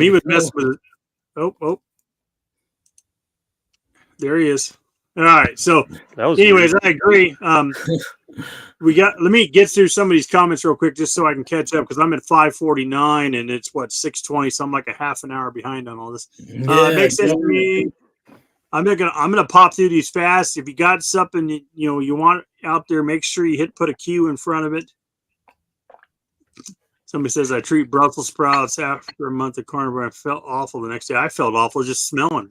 He was messing with it. Oh, there he is. All right. So, anyways, I agree. Let me get through some of these comments real quick, just so I can catch up, because I'm at 5:49 and it's 6:20, so I'm like a half an hour behind on all this. It makes sense to me. I'm gonna pop through these fast. If you got something you want out there, make sure you put a Q in front of it. Somebody says, I treat Brussels sprouts after a month of carnivore. I felt awful the next day. I felt awful just smelling.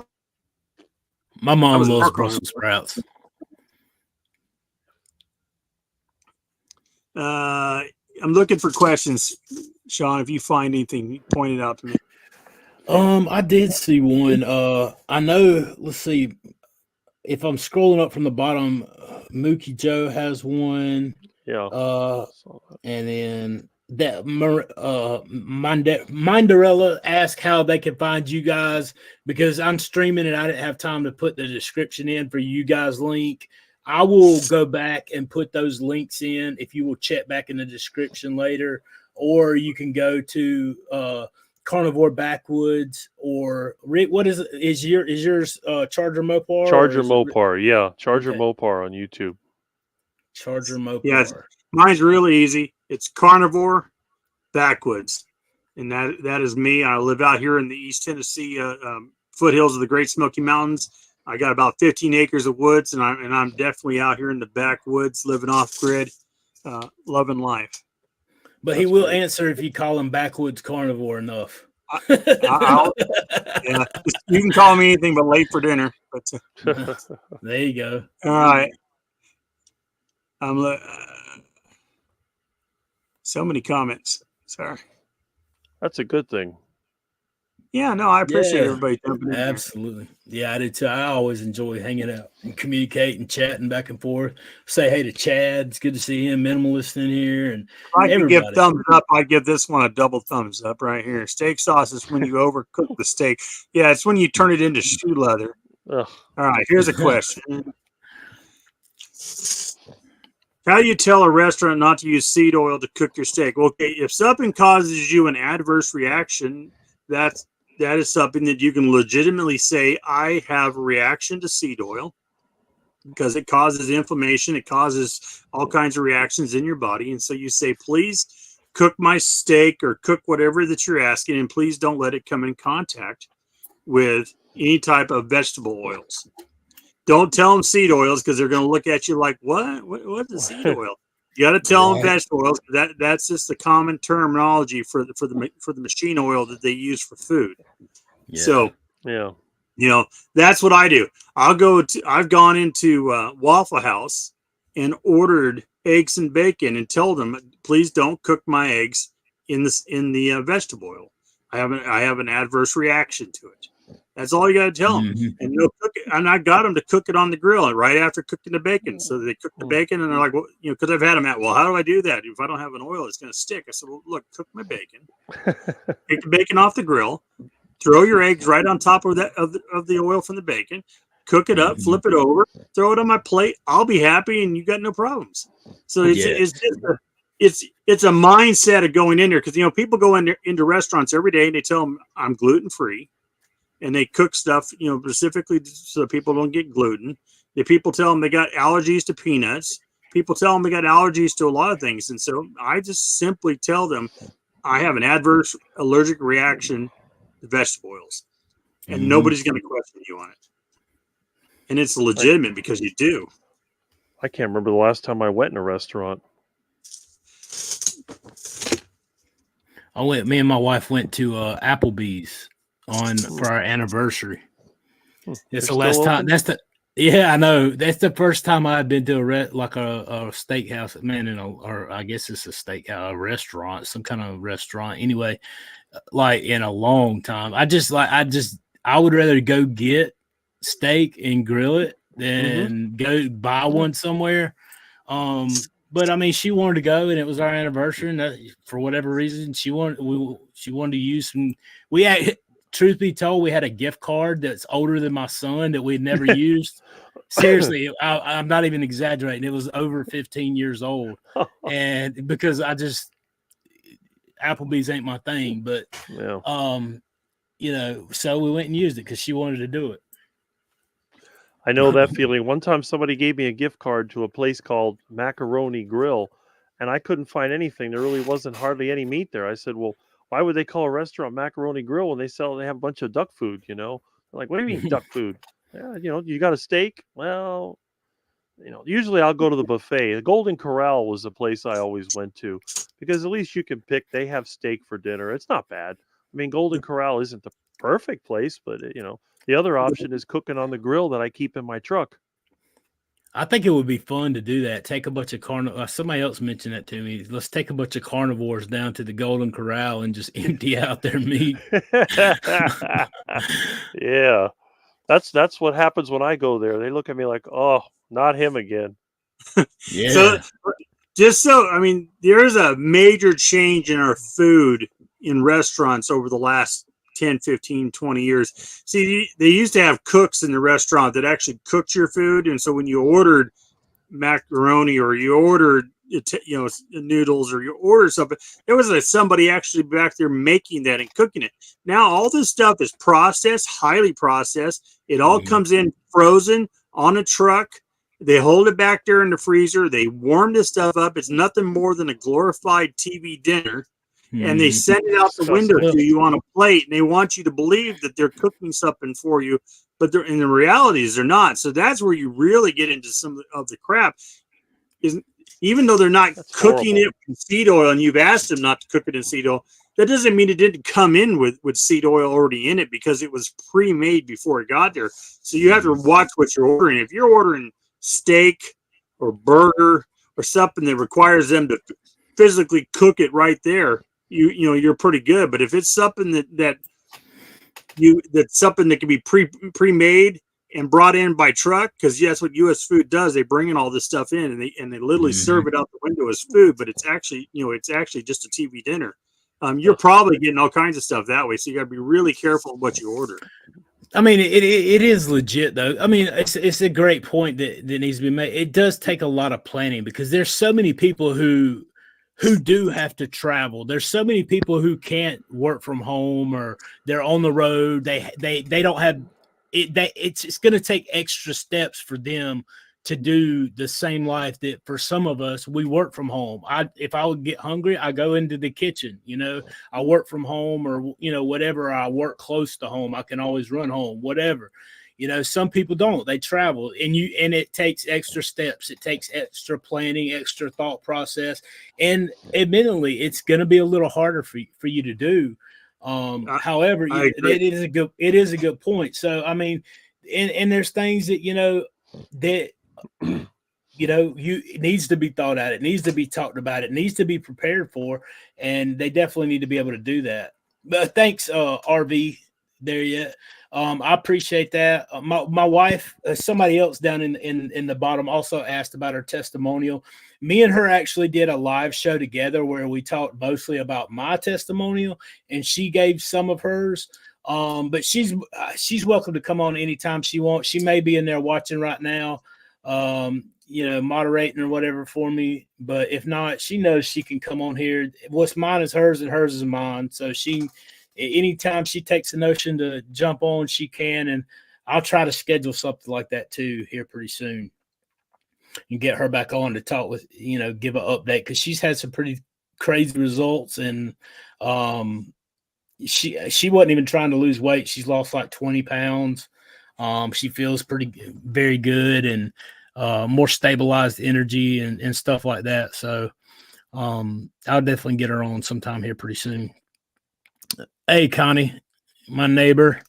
My mom loves Brussels sprouts. I'm looking for questions, Sean. If you find anything, point it out to me. I did see one. I know. Let's see. If I'm scrolling up from the bottom, Mookie Joe has one. Yeah. And then that Minderella asked how they can find you guys, because I'm streaming and I didn't have time to put the description in for you guys' link. I will go back and put those links in if you will check back in the description later, or you can go to Carnivore Backwoods, or Rick. What is it? Is yours Charger Mopar? Charger Mopar, yeah. Charger Mopar on YouTube. Charger Mopar. Yeah, mine's really easy. It's Carnivore Backwoods, and that is me. I live out here in the East Tennessee foothills of the Great Smoky Mountains. I got about 15 acres of woods, and I'm definitely out here in the backwoods, living off grid, loving life. But he will answer if you call him Backwoods Carnivore enough. Yeah, you can call me anything but late for dinner. But there you go. All right. So many comments. Sorry. That's a good thing. Yeah, no, I appreciate everybody jumping in. Absolutely. Yeah, I do too. I always enjoy hanging out and communicating, chatting back and forth. Say hey to Chad. It's good to see him, Minimalist, in here. And if I could give thumbs up, I give this one a double thumbs up right here. Steak sauce is when you overcook the steak. Yeah, it's when you turn it into shoe leather. Ugh. All right, here's a question. How do you tell a restaurant not to use seed oil to cook your steak? Okay, if something causes you an adverse reaction, that is something that you can legitimately say, I have a reaction to seed oil, because it causes inflammation. It causes all kinds of reactions in your body. And so you say, please cook my steak or cook whatever that you're asking, and please don't let it come in contact with any type of vegetable oils. Don't tell them seed oils, because they're going to look at you like, what is seed oil? You got to tell them vegetable oils. That's just the common terminology for the machine oil that they use for food. Yeah. So yeah, that's what I do. I've gone into Waffle House and ordered eggs and bacon and told them, please don't cook my eggs in the vegetable oil. I have an adverse reaction to it. That's all you got to tell them. Mm-hmm. And they'll cook it. And I got them to cook it on the grill right after cooking the bacon. So they cook the bacon, and they're like, well, because I've had them at, well, how do I do that? If I don't have an oil, it's going to stick. I said, well, look, cook my bacon, take the bacon off the grill, throw your eggs right on top of the oil from the bacon, cook it up, flip it over, throw it on my plate. I'll be happy, and you got no problems. So it's a mindset of going in there, because people go into restaurants every day and they tell them I'm gluten free, and they cook stuff specifically so people don't get gluten. The people tell them they got allergies to peanuts. People tell them they got allergies to a lot of things, and so I just simply tell them I have an adverse allergic reaction to vegetable oils, and nobody's going to question you on it. And it's legitimate, because you do. I can't remember the last time I went in a restaurant. Me and my wife went to Applebee's for our anniversary. It's the last time. I know. That's the first time I've been to a steakhouse, man, or I guess it's a restaurant, some kind of restaurant. Anyway, like in a long time. I would rather go get steak and grill it than go buy one somewhere. But I mean, she wanted to go, and it was our anniversary, and for whatever reason, she wanted to use some. Truth be told, we had a gift card that's older than my son that we'd never used. Seriously, I'm not even exaggerating. It was over 15 years old, and because Applebee's ain't my thing, but so we went and used it because she wanted to do it. I know that feeling. One time somebody gave me a gift card to a place called Macaroni Grill, and I couldn't find anything. There really wasn't hardly any meat there. I said, well, why would they call a restaurant Macaroni Grill when they have a bunch of duck food, They're like, what do you mean duck food? Yeah, you got a steak? Well, usually I'll go to the buffet. The Golden Corral was the place I always went to, because at least you can pick. They have steak for dinner. It's not bad. I mean, Golden Corral isn't the perfect place, but the other option is cooking on the grill that I keep in my truck. I think it would be fun to do that. Take a bunch of somebody else mentioned that to me. Let's take a bunch of carnivores down to the Golden Corral and just empty out their meat. Yeah, that's what happens when I go there. They look at me like, oh, not him again. Yeah. There is a major change in our food in restaurants over the last 10, 15, 20 years. See, they used to have cooks in the restaurant that actually cooked your food. And so when you ordered macaroni, or you ordered, noodles, or you ordered something, there was somebody actually back there making that and cooking it. Now, all this stuff is processed, highly processed. It all comes in frozen on a truck. They hold it back there in the freezer. They warm this stuff up. It's nothing more than a glorified TV dinner. And they send it out the window to you on a plate, and they want you to believe that they're cooking something for you, but in the realities they're not. So that's where you really get into some of the crap. Even though they're not cooking it in seed oil, and you've asked them not to cook it in seed oil, that doesn't mean it didn't come in with seed oil already in it, because it was pre-made before it got there. So you have to watch what you're ordering. If you're ordering steak or burger or something that requires them to physically cook it right there, you're pretty good. But if it's something that's something that can be pre-made and brought in by truck, because that's what U.S. Food does. They bring in all this stuff in, and they literally serve it out the window as food, but it's actually just a TV dinner. You're probably getting all kinds of stuff that way. So you got to be really careful what you order. I mean, it is legit though. I mean, it's a great point that needs to be made. It does take a lot of planning because there's so many people who do have to travel. There's so many people who can't work from home or they're on the road. They don't have it. It's going to take extra steps for them to do the same life that for some of us, we work from home. If I would get hungry, I go into the kitchen, I work from home or, whatever. I work close to home. I can always run home, whatever. Some people don't, they travel and it takes extra steps. It takes extra planning, extra thought process. And admittedly, it's going to be a little harder for you to do. However, it is a good point. So, I mean, and there's things that, that, it needs to be thought out. It needs to be talked about. It needs to be prepared for. And they definitely need to be able to do that. But thanks, RV there yet. I appreciate that. My wife, somebody else down in the bottom also asked about her testimonial. Me and her actually did a live show together where we talked mostly about my testimonial and she gave some of hers. But she's welcome to come on anytime she wants. She may be in there watching right now, moderating or whatever for me. But if not, she knows she can come on here. What's mine is hers and hers is mine. So anytime she takes a notion to jump on, she can. And I'll try to schedule something like that too here pretty soon and get her back on to talk with, give an update because she's had some pretty crazy results. And she wasn't even trying to lose weight. She's lost like 20 pounds. She feels very good and more stabilized energy and stuff like that. So I'll definitely get her on sometime here pretty soon. Hey, Connie, my neighbor,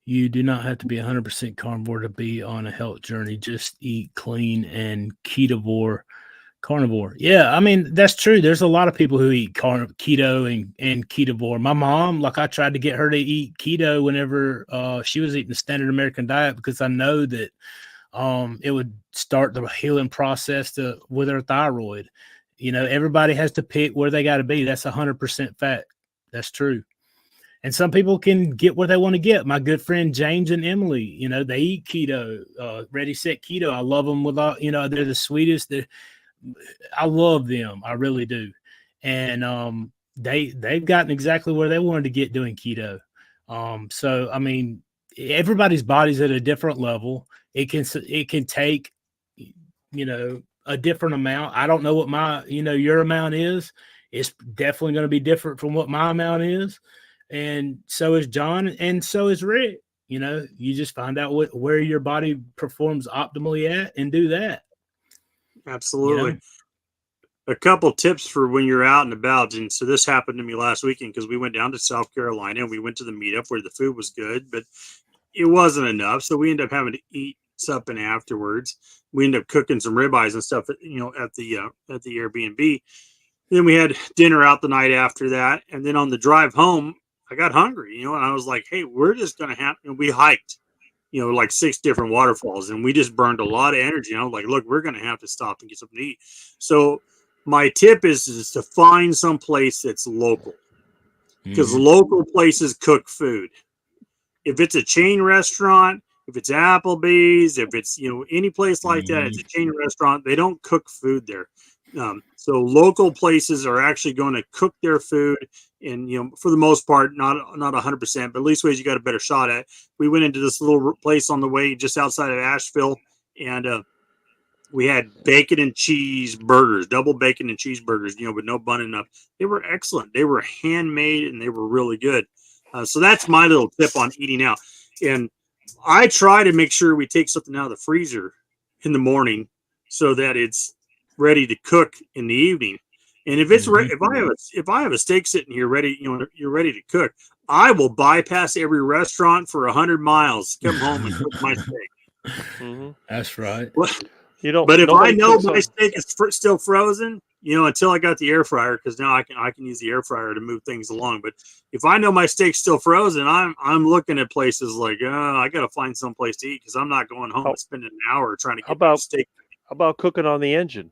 you do not have to be 100% carnivore to be on a health journey. Just eat clean and carnivore. Yeah, I mean, that's true. There's a lot of people who eat keto and ketovore. My mom, I tried to get her to eat keto whenever she was eating the standard American diet because I know that it would start the healing process with her thyroid. Everybody has to pick where they got to be. That's 100% fact. That's true. And some people can get what they want to get. My good friend James and Emily, they eat keto, ready, set keto. I love them with all, they're the sweetest. I love them. I really do. And they've gotten exactly where they wanted to get doing keto. So, I mean, everybody's body's at a different level. It can take, a different amount. I don't know what my, your amount is. It's definitely going to be different from what my amount is. And so is John, and so is Rick. You just find out where your body performs optimally at and do that. Absolutely. A couple tips for when you're out and about. And so this happened to me last weekend because we went down to South Carolina and we went to the meetup where the food was good, but it wasn't enough. So we ended up having to eat something afterwards. We ended up cooking some ribeyes and stuff, at the Airbnb. Then we had dinner out the night after that. And then on the drive home, I got hungry, and I was like, hey, we're just going to have, we hiked, like 6 different waterfalls, and we just burned a lot of energy. And I was like, look, we're going to have to stop and get something to eat. So my tip is to find some place that's local, because local places cook food. If it's a chain restaurant, if it's Applebee's, if it's, any place like that, it's a chain restaurant, they don't cook food there. So local places are actually going to cook their food, and for the most part, not 100%, but at least ways you got a better shot at. We went into this little place on the way just outside of Asheville, and we had bacon and cheese burgers, double bacon and cheeseburgers, with no bun enough. They were excellent. They were handmade and they were really good. So that's my little tip on eating out. And I try to make sure we take something out of the freezer in the morning so that it's ready to cook in the evening. And if it's if I have a steak sitting here ready, you're ready to cook, I will bypass every restaurant for 100 miles, come home and cook my steak. That's right. But if I know my steak is still frozen, until I got the air fryer, because now I can use the air fryer to move things along. But if I know my steak's still frozen, I'm looking at places like, I got to find some place to eat, because I'm not going home and spending an hour trying to get my steak. How about cooking on the engine?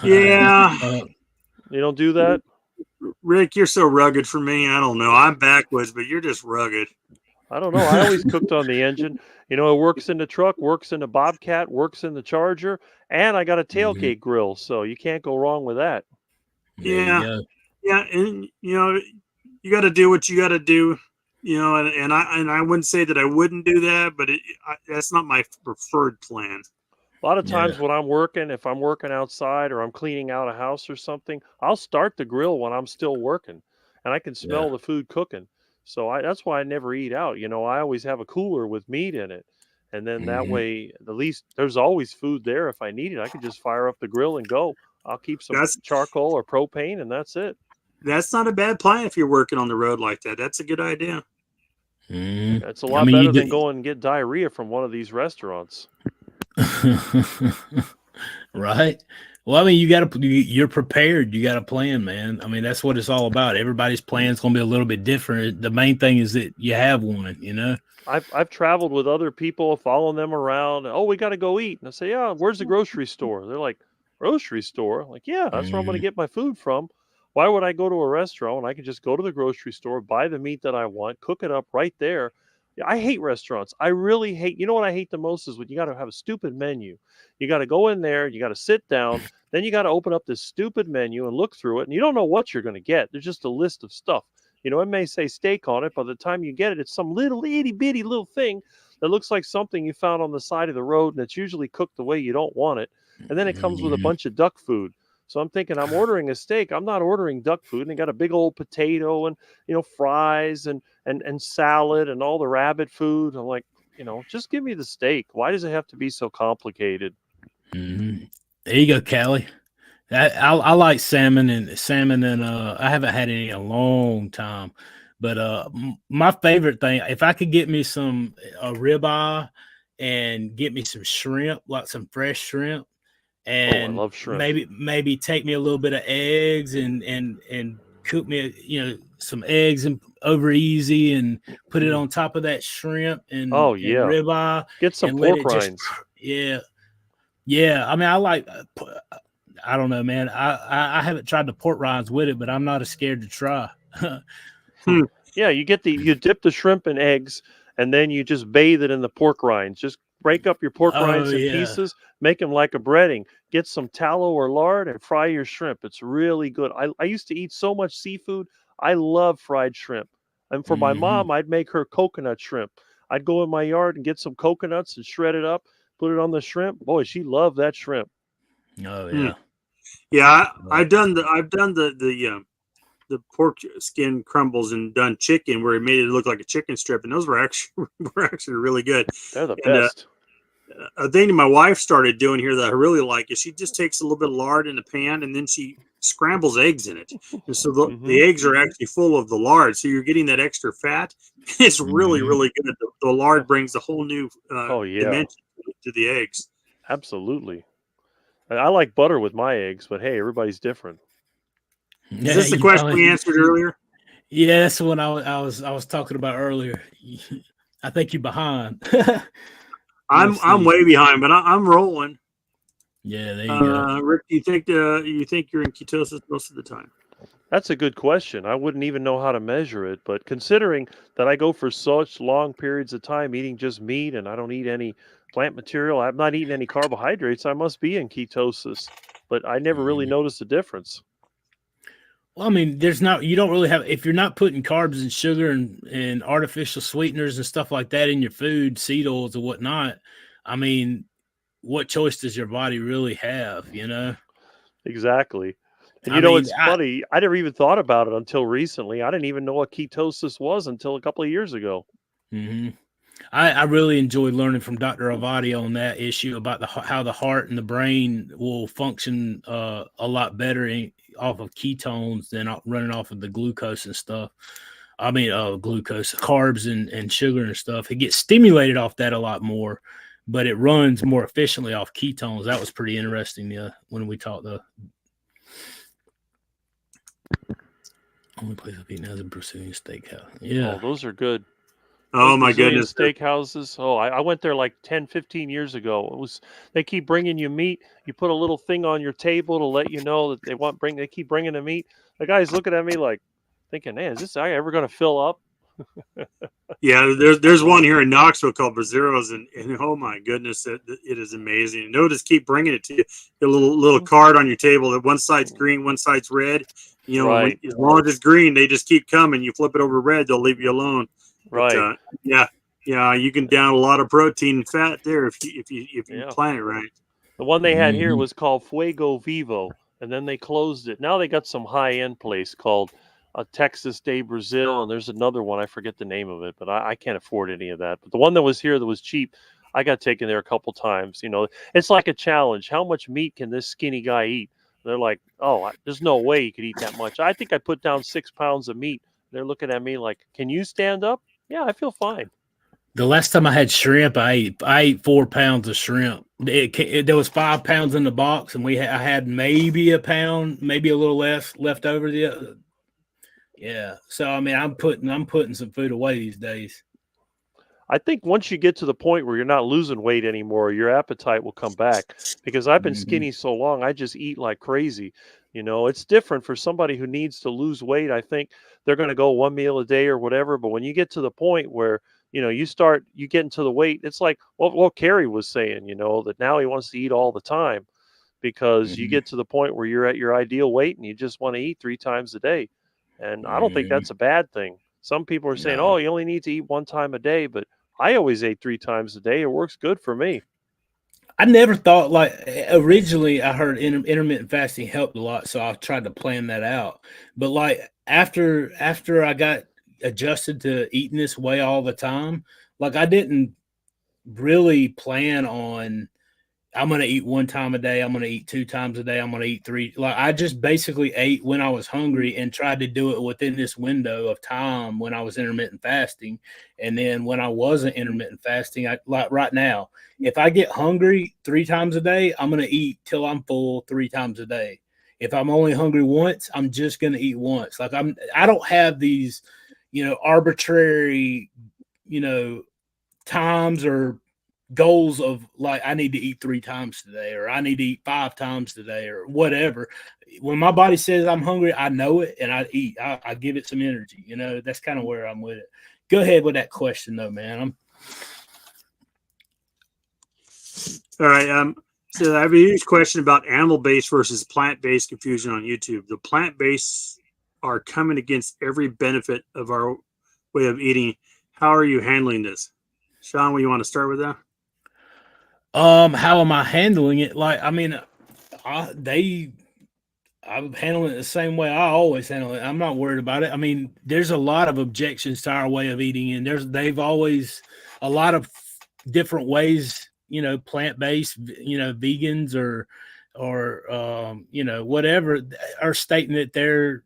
Yeah. You don't do that? Rick, you're so rugged for me. I don't know. I'm backwoods, but you're just rugged. I don't know. I always cooked on the engine. It works in the truck, works in the Bobcat, works in the Charger, and I got a Mhm. tailgate grill, so you can't go wrong with that. There you Yeah, go. yeah, and you got to do what you got to do. And I wouldn't say that I wouldn't do that, but that's not my preferred plan. A lot of Yeah. times when I'm working, if I'm working outside or I'm cleaning out a house or something, I'll start the grill when I'm still working and I can Yeah. smell the food cooking. So that's why I never eat out. I always have a cooler with meat in it. And then that Mhm. way, at least there's always food there. If I need it, I can just fire up the grill and go. I'll keep some That's charcoal or propane and that's it. that's not a bad plan if you're working on the road like that. That's a good idea. Mhm. It's a I lot mean, you better than do. going and get diarrhea from one of these restaurants. Right. Well, I mean, you're prepared. You got a plan, man. I mean, that's what it's all about. Everybody's plan is going to be a little bit different. The main thing is that you have one. I've traveled with other people, following them around. Oh, we got to go eat. And I say, yeah, where's the grocery store? They're like, grocery store? I'm like, yeah, that's where I'm going to Mhm. get my food from. Why would I go to a restaurant when I could just go to the grocery store, buy the meat that I want, cook it up right there? Yeah, I hate restaurants. I really hate. You know what I hate the most is when you got to have a stupid menu. You got to go in there, you got to sit down, then you got to open up this stupid menu and look through it, and you don't know what you're going to get. There's just a list of stuff. It may say steak on it. By the time you get it, it's some little itty bitty little thing that looks like something you found on the side of the road, and it's usually cooked the way you don't want it. And then it comes with a Mhm. bunch of duck food. So I'm thinking I'm ordering a steak. I'm not ordering duck food. And they got a big old potato and fries and salad and all the rabbit food. I'm like, just give me the steak. Why does it have to be so complicated? Mhm. There you go, Callie. I like salmon and I haven't had any in a long time, but my favorite thing, if I could get me some a ribeye and get me some shrimp, like some fresh shrimp, Oh, I and love shrimp. maybe take me a little bit of eggs and cook me some eggs and over easy and put it on top of that shrimp and Oh and yeah. ribeye Get some and let pork it just rinds. yeah. Yeah, I mean, I like. I don't know, man. I haven't tried the port rinds with it, but I'm not as scared to try. Hmm. Yeah, you dip the shrimp in eggs and then you just bathe it in the pork rinds. Just break up your pork Oh rinds in yeah. pieces, make them like a breading. Get some tallow or lard and fry your shrimp. It's really good. I used to eat so much seafood. I love fried shrimp. And for my Hmm. mom, I'd make her coconut shrimp. I'd go in my yard and get some coconuts and shred it up, put it on the shrimp. Boy, she loved that shrimp. Oh Hmm. yeah. Yeah, Uh, I've done the pork skin crumbles and done chicken where it made it look like a chicken strip, and those were actually were actually really good. They're the And best. a thing my wife started doing here that I really like is she just takes a little bit of lard in the pan and then she scrambles eggs in it, and so the Hmm. eggs are actually full of the lard, so you're getting that extra fat. It's really mhm. really good. The lard brings a whole new Oh yeah, dimension to the eggs. absolutely. I like butter with my eggs, but hey, everybody's different. Is Yeah, this the you question we probably. answered earlier? Yeah, that's the one I was talking about earlier. I think you're behind. We'll I'm see. way behind, but I'm rolling. Yeah, there you go. Rick, do you think you're in ketosis most of the time? That's a good question. I wouldn't even know how to measure it, but considering that I go for such long periods of time eating just meat and I don't eat any plant material, I'm not eating any carbohydrates, I must be in ketosis. But I never really Mhm. noticed a difference. Well, I mean, you don't really have, if you're not putting carbs and sugar and artificial sweeteners and stuff like that in your food, seed oils or whatnot. I mean, what choice does your body really have? Exactly. And I mean, it's funny. I never even thought about it until recently. I didn't even know what ketosis was until a couple of years ago. mhm. I really enjoyed learning from Dr. Avadi on that issue about how the heart and the brain will function a lot better off of ketones than running off of the glucose and stuff. I mean, glucose, carbs and sugar and stuff. It gets stimulated off that a lot more, but it runs more efficiently off ketones. That was pretty interesting. Yeah, when we talked the only place I've eaten has a Brazilian steakhouse. Oh, Yeah. those are good. Those Oh my Brazilian goodness. steakhouses. Oh, I went there like 10, 15 years ago. They keep bringing you meat. You put a little thing on your table to let you know that they keep bringing the meat. The guy's looking at me like thinking, man, is this guy ever going to fill up? Yeah, there's one here in Knoxville called Brazeros, and oh my goodness, it is amazing. And they'll just keep bringing it to you. A little card on your table that one side's green, one side's red. You know, Right. as long as it's green, they just keep coming. You flip it over red, they'll leave you alone. Right. But, yeah, you can down a lot of protein and fat there if you Yeah. plan it right. The one they had here was called Fuego Vivo, and then they closed it. Now they got some high-end place called Texas de Brazil, and there's another one. I forget the name of it, but I can't afford any of that. But the one that was here that was cheap, I got taken there a couple times. You know, it's like a challenge. How much meat can this skinny guy eat? They're like, oh, there's no way you could eat that much. I think I put down 6 pounds of meat. They're looking at me like, can you stand up? Yeah, I feel fine. The last time I had shrimp, I ate 4 pounds of shrimp. There was 5 pounds in the box, and I had maybe a pound, maybe a little less left over. Yeah. So I mean, I'm putting some food away these days. I think once you get to the point where you're not losing weight anymore, your appetite will come back. Because I've been skinny so long, I just eat like crazy. You know, it's different for somebody who needs to lose weight. I think they're going to go 1 meal a day or whatever. But when you get to the point where, you know, you get into the weight, it's like what Carrie was saying, you know, that now he wants to eat all the time because you get to the point where you're at your ideal weight and you just want to eat 3 times a day. And I don't think that's a bad thing. Some people are saying, oh, you only need to eat 1 time a day, but I always ate 3 times a day. It works good for me. I never thought, like, originally I heard intermittent fasting helped a lot, so I tried to plan that out. But like after I got adjusted to eating this way all the time, like I didn't really plan on I'm going to eat 1 time a day. I'm going to eat 2 times a day. I'm going to eat 3. Like I just basically ate when I was hungry and tried to do it within this window of time when I was intermittent fasting. And then when I wasn't intermittent fasting, like right now, if I get hungry 3 times a day, I'm going to eat till I'm full 3 times a day. If I'm only hungry once, I'm just going to eat once. Like I don't have these, you know, arbitrary, you know, times or goals of like I need to eat 3 times today or I need to eat 5 times today or whatever. When my body says I'm hungry, I know it and I eat. I give it some energy. You know, that's kind of where I'm with it. Go ahead with that question though, man. All right. So I have a huge question about animal-based versus plant-based confusion on YouTube. The plant-based are coming against every benefit of our way of eating. How are you handling this? Sean, what you want to start with that? How am I handling it? Like, I mean, I'm handling it the same way I always handle it. I'm not worried about it. I mean, there's a lot of objections to our way of eating, and they've always a lot of different ways, you know, plant-based, you know, vegans or you know, whatever are stating that they're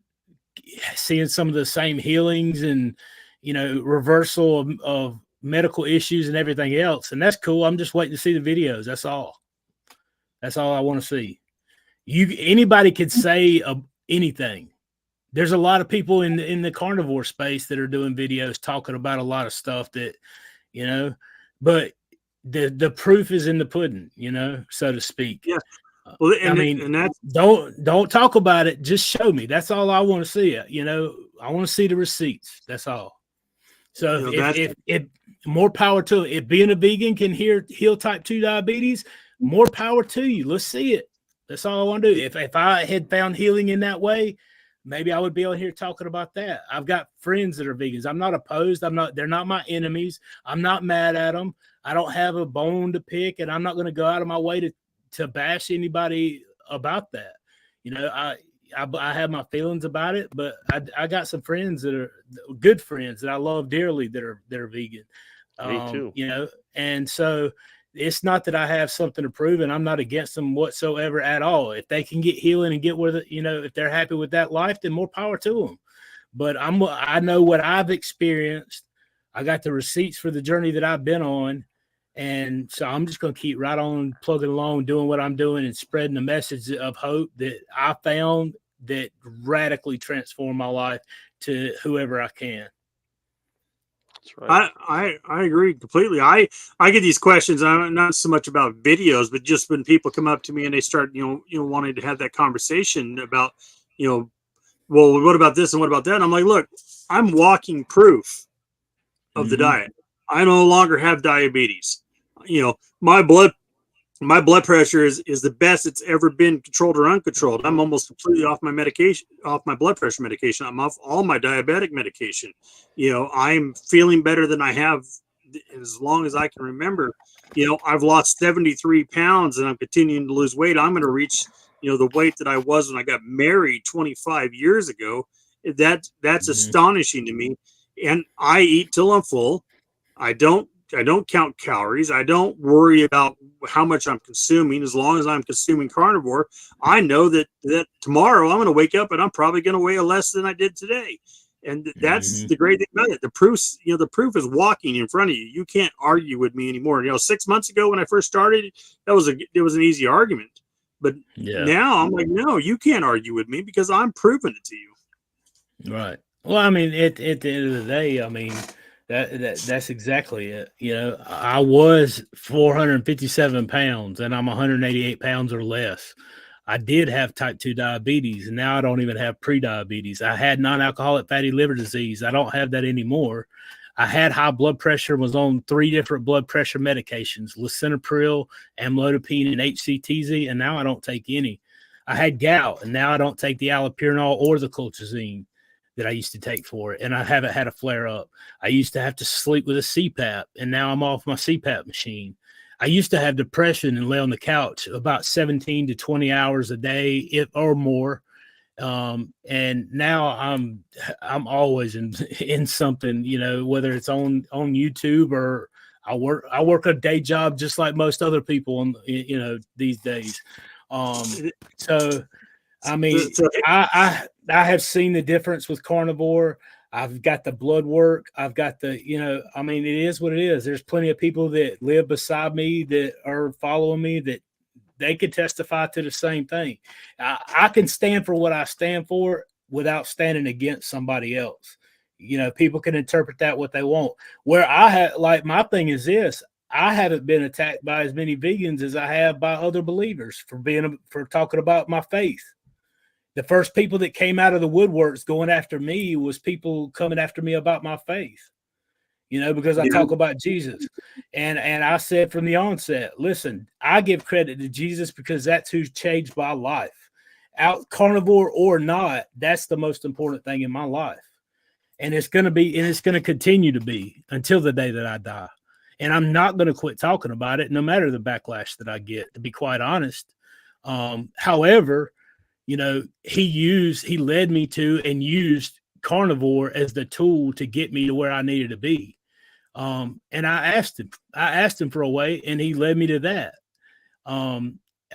seeing some of the same healings and, you know, reversal of medical issues and everything else. And that's cool. I'm just waiting to see the videos. That's all I want to see. Anybody could say anything. There's a lot of people in the carnivore space that are doing videos talking about a lot of stuff that, you know, but the proof is in the pudding, you know, so to speak. Yeah. Well, I mean, don't talk about it. Just show me. That's all I want to see. You know, I want to see the receipts. That's all. So if more power to it. If being a vegan can heal type 2 diabetes, more power to you. Let's see it. That's all I want to do. If I had found healing in that way, maybe I would be on here talking about that. I've got friends that are vegans. I'm not opposed. They're not my enemies. I'm not mad at them. I don't have a bone to pick, and I'm not going to go out of my way to bash anybody about that. You know, I have my feelings about it, but I got some friends that are good friends that I love dearly that are vegan. Me too. You know, and so it's not that I have something to prove, and I'm not against them whatsoever at all. If they can get healing and get with it, you know, if they're happy with that life, then more power to them. But I know what I've experienced. I got the receipts for the journey that I've been on. And so I'm just going to keep right on plugging along, doing what I'm doing and spreading the message of hope that I found that radically transformed my life to whoever I can. That's right. I agree completely. I get these questions. I'm not so much about videos, but just when people come up to me and they start, you know, wanting to have that conversation about, you know, well, what about this and what about that? And I'm like, look, I'm walking proof. of the diet. I no longer have diabetes. You know, my blood pressure is the best it's ever been, controlled or uncontrolled. I'm almost completely off my medication, off my blood pressure medication. I'm off all my diabetic medication. You know, I'm feeling better than I have as long as I can remember. You know, I've lost 73 pounds and I'm continuing to lose weight. I'm going to reach, you know, the weight that I was when I got married 25 years ago. That's astonishing to me. And I eat till I'm full. I don't count calories. I don't worry about how much I'm consuming. As long as I'm consuming carnivore, I know that tomorrow I'm going to wake up and I'm probably going to weigh less than I did today. And that's the great thing about it. The proof is walking in front of you. You can't argue with me anymore. You know, 6 months ago when I first started, it was an easy argument. But now I'm like, no, you can't argue with me because I'm proving it to you. Right. Well, I mean, at the end of the day, I mean, that's exactly it. You know, I was 457 pounds and I'm 188 pounds or less. I did have type 2 diabetes, and now I don't even have pre-diabetes. I had non-alcoholic fatty liver disease. I don't have that anymore. I had high blood pressure, was on 3 different blood pressure medications, lisinopril, amlodipine, and HCTZ, and now I don't take any. I had gout, and now I don't take the allopurinol or the colchicine that I used to take for it, and I haven't had a flare-up. I used to have to sleep with a CPAP, and now I'm off my CPAP machine. I used to have depression and lay on the couch about 17 to 20 hours a day or more. And now I'm always in something, you know, whether it's on YouTube or I work a day job just like most other people you know, these days. So I mean, I have seen the difference with carnivore. I've got the blood work. I've got the, you know, I mean, it is what it is. There's plenty of people that live beside me that are following me that they could testify to the same thing. I can stand for what I stand for without standing against somebody else. You know, people can interpret that what they want. Where I have, like, my thing is this: I haven't been attacked by as many vegans as I have by other believers for talking about my faith. The first people that came out of the woodworks going after me was people coming after me about my faith, you know, because I talk about Jesus. And I said from the onset, listen, I give credit to Jesus because that's who changed my life. Out carnivore or not, that's the most important thing in my life. And it's going to continue to be until the day that I die. And I'm not going to quit talking about it, no matter the backlash that I get, to be quite honest. However, you know, he led me to and used carnivore as the tool to get me to where I needed to be. And I asked him for a way, and he led me to that.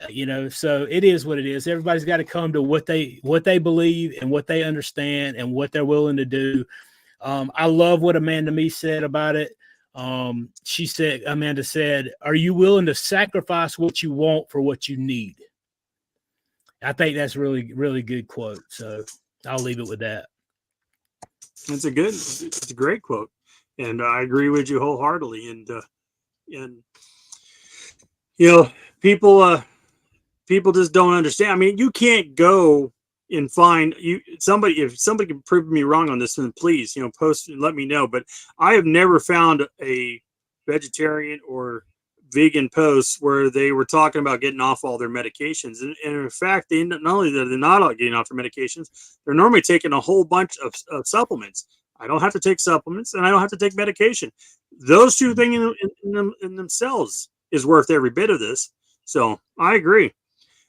You know, so it is what it is. Everybody's got to come to what they believe and what they understand and what they're willing to do. I love what Amanda Me said about it. Amanda said, are you willing to sacrifice what you want for what you need? I think that's really, really good quote. So I'll leave it with that. It's a great quote. And I agree with you wholeheartedly. And you know, people just don't understand. I mean, you can't go and find if somebody can prove me wrong on this, then please, you know, post and let me know. But I have never found a vegetarian or vegan posts where they were talking about getting off all their medications. And in fact, not only that they're not getting off their medications, they're normally taking a whole bunch of supplements. I don't have to take supplements and I don't have to take medication. Those two things in themselves is worth every bit of this. So I agree.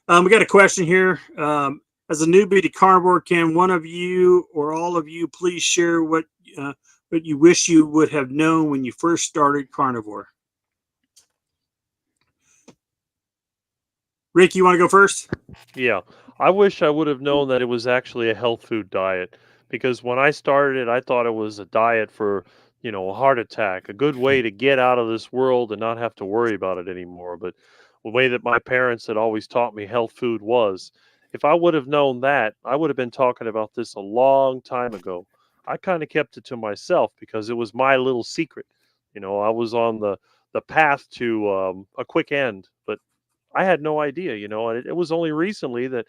We got a question here. As a newbie to carnivore, can one of you or all of you please share what you wish you would have known when you first started carnivore? Rick, you want to go first? Yeah, I wish I would have known that it was actually a health food diet, because when I started it, I thought it was a diet for, you know, a heart attack, a good way to get out of this world and not have to worry about it anymore. But the way that my parents had always taught me health food was, if I would have known that, I would have been talking about this a long time ago. I kind of kept it to myself because it was my little secret. You know, I was on the path to a quick end, but I had no idea, you know, and it was only recently that,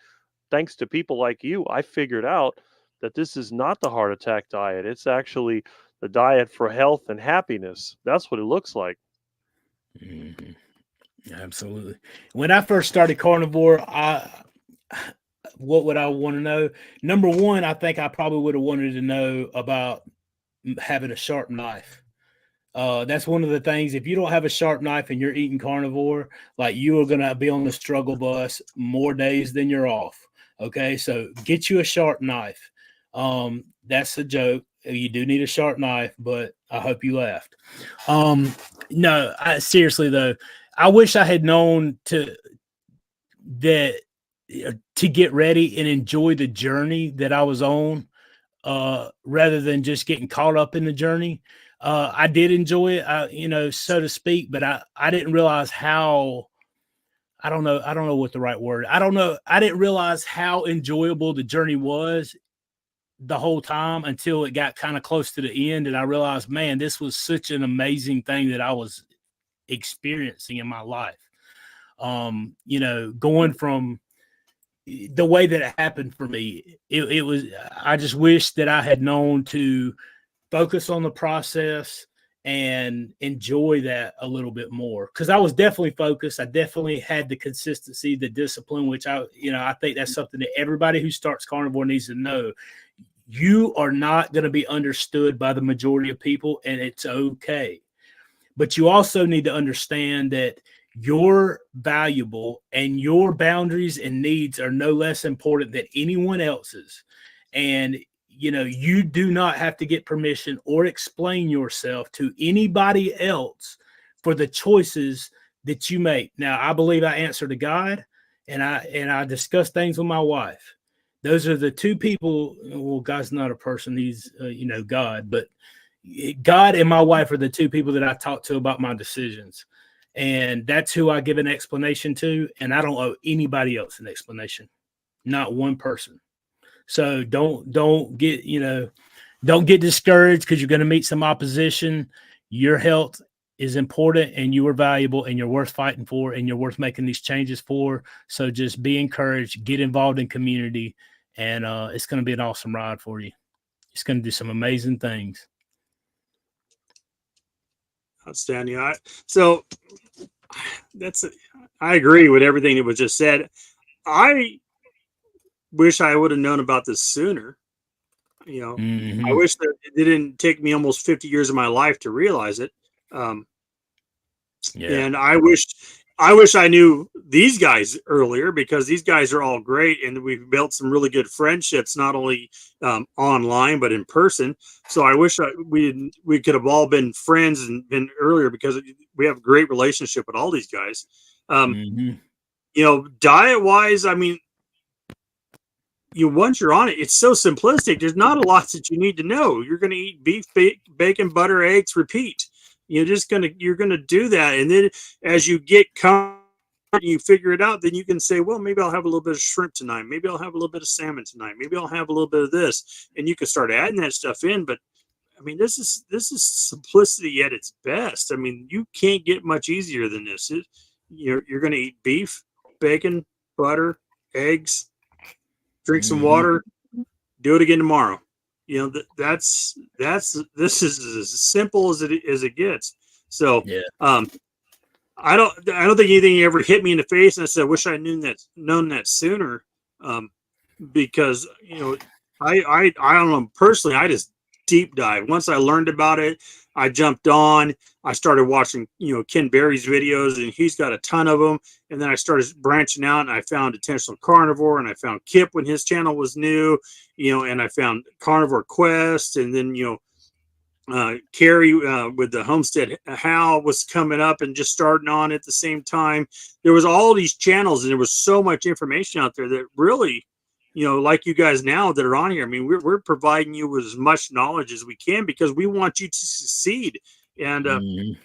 thanks to people like you, I figured out that this is not the heart attack diet. It's actually the diet for health and happiness. That's what it looks like. Mhm. Absolutely. When I first started carnivore, what would I want to know? Number one, I think I probably would have wanted to know about having a sharp knife. That's one of the things. If you don't have a sharp knife and you're eating carnivore, like, you are going to be on the struggle bus more days than you're off. Okay. So get you a sharp knife. That's a joke. You do need a sharp knife, but I hope you laughed. No, seriously though, I wish I had known that to get ready and enjoy the journey that I was on, rather than just getting caught up in the journey. I did enjoy it, so to speak, but I didn't realize how, I don't know what the right word. I don't know. I didn't realize how enjoyable the journey was the whole time until it got kind of close to the end. And I realized, man, this was such an amazing thing that I was experiencing in my life. Going from the way that it happened for me, it was, I just wish that I had known to focus on the process and enjoy that a little bit more. Cause I was definitely focused. I definitely had the consistency, the discipline, which I think that's something that everybody who starts carnivore needs to know. You are not going to be understood by the majority of people, and it's okay. But you also need to understand that you're valuable and your boundaries and needs are no less important than anyone else's. And, you do not have to get permission or explain yourself to anybody else for the choices that you make. Now, I believe I answer to God, and I discuss things with my wife. Those are the two people. Well, God's not a person. He's, God, but God and my wife are the two people that I talk to about my decisions. And that's who I give an explanation to. And I don't owe anybody else an explanation. Not one person. So don't get discouraged because you're going to meet some opposition. Your health is important, and you are valuable, and you're worth fighting for, and you're worth making these changes for. So just be encouraged, get involved in community, and it's going to be an awesome ride for you. It's going to do some amazing things. Outstanding. I agree with everything that was just said. I wish I would have known about this sooner. I wish that it didn't take me almost 50 years of my life to realize it. And I wish I knew these guys earlier, because these guys are all great, and we've built some really good friendships, not only online but in person. So I wish we could have all been friends and been earlier, because we have a great relationship with all these guys. Diet wise, I mean, once you're on it, it's so simplistic. There's not a lot that you need to know. You're going to eat beef, bacon, butter, eggs, repeat. You're going to do that. And then as you get comfortable, you figure it out, then you can say, well, maybe I'll have a little bit of shrimp tonight. Maybe I'll have a little bit of salmon tonight. Maybe I'll have a little bit of this. And you can start adding that stuff in. But I mean, this is simplicity at its best. I mean, you can't get much easier than this. You're going to eat beef, bacon, butter, eggs, drink some water, do it again tomorrow. This is as simple as it gets. So, I don't think anything ever hit me in the face, and I said, I wish I known that sooner. Because I don't know, personally, I just deep dive. Once I learned about it, I jumped on. I started watching, Ken Berry's videos, and he's got a ton of them. And then I started branching out, and I found Intentional Carnivore, and I found Kip when his channel was new, and I found Carnivore Quest, and then, Carrie with the Homestead How was coming up and just starting on at the same time. There was all these channels, and there was so much information out there that really, like you guys now that are on here, I mean, we're providing you with as much knowledge as we can, because we want you to succeed. And,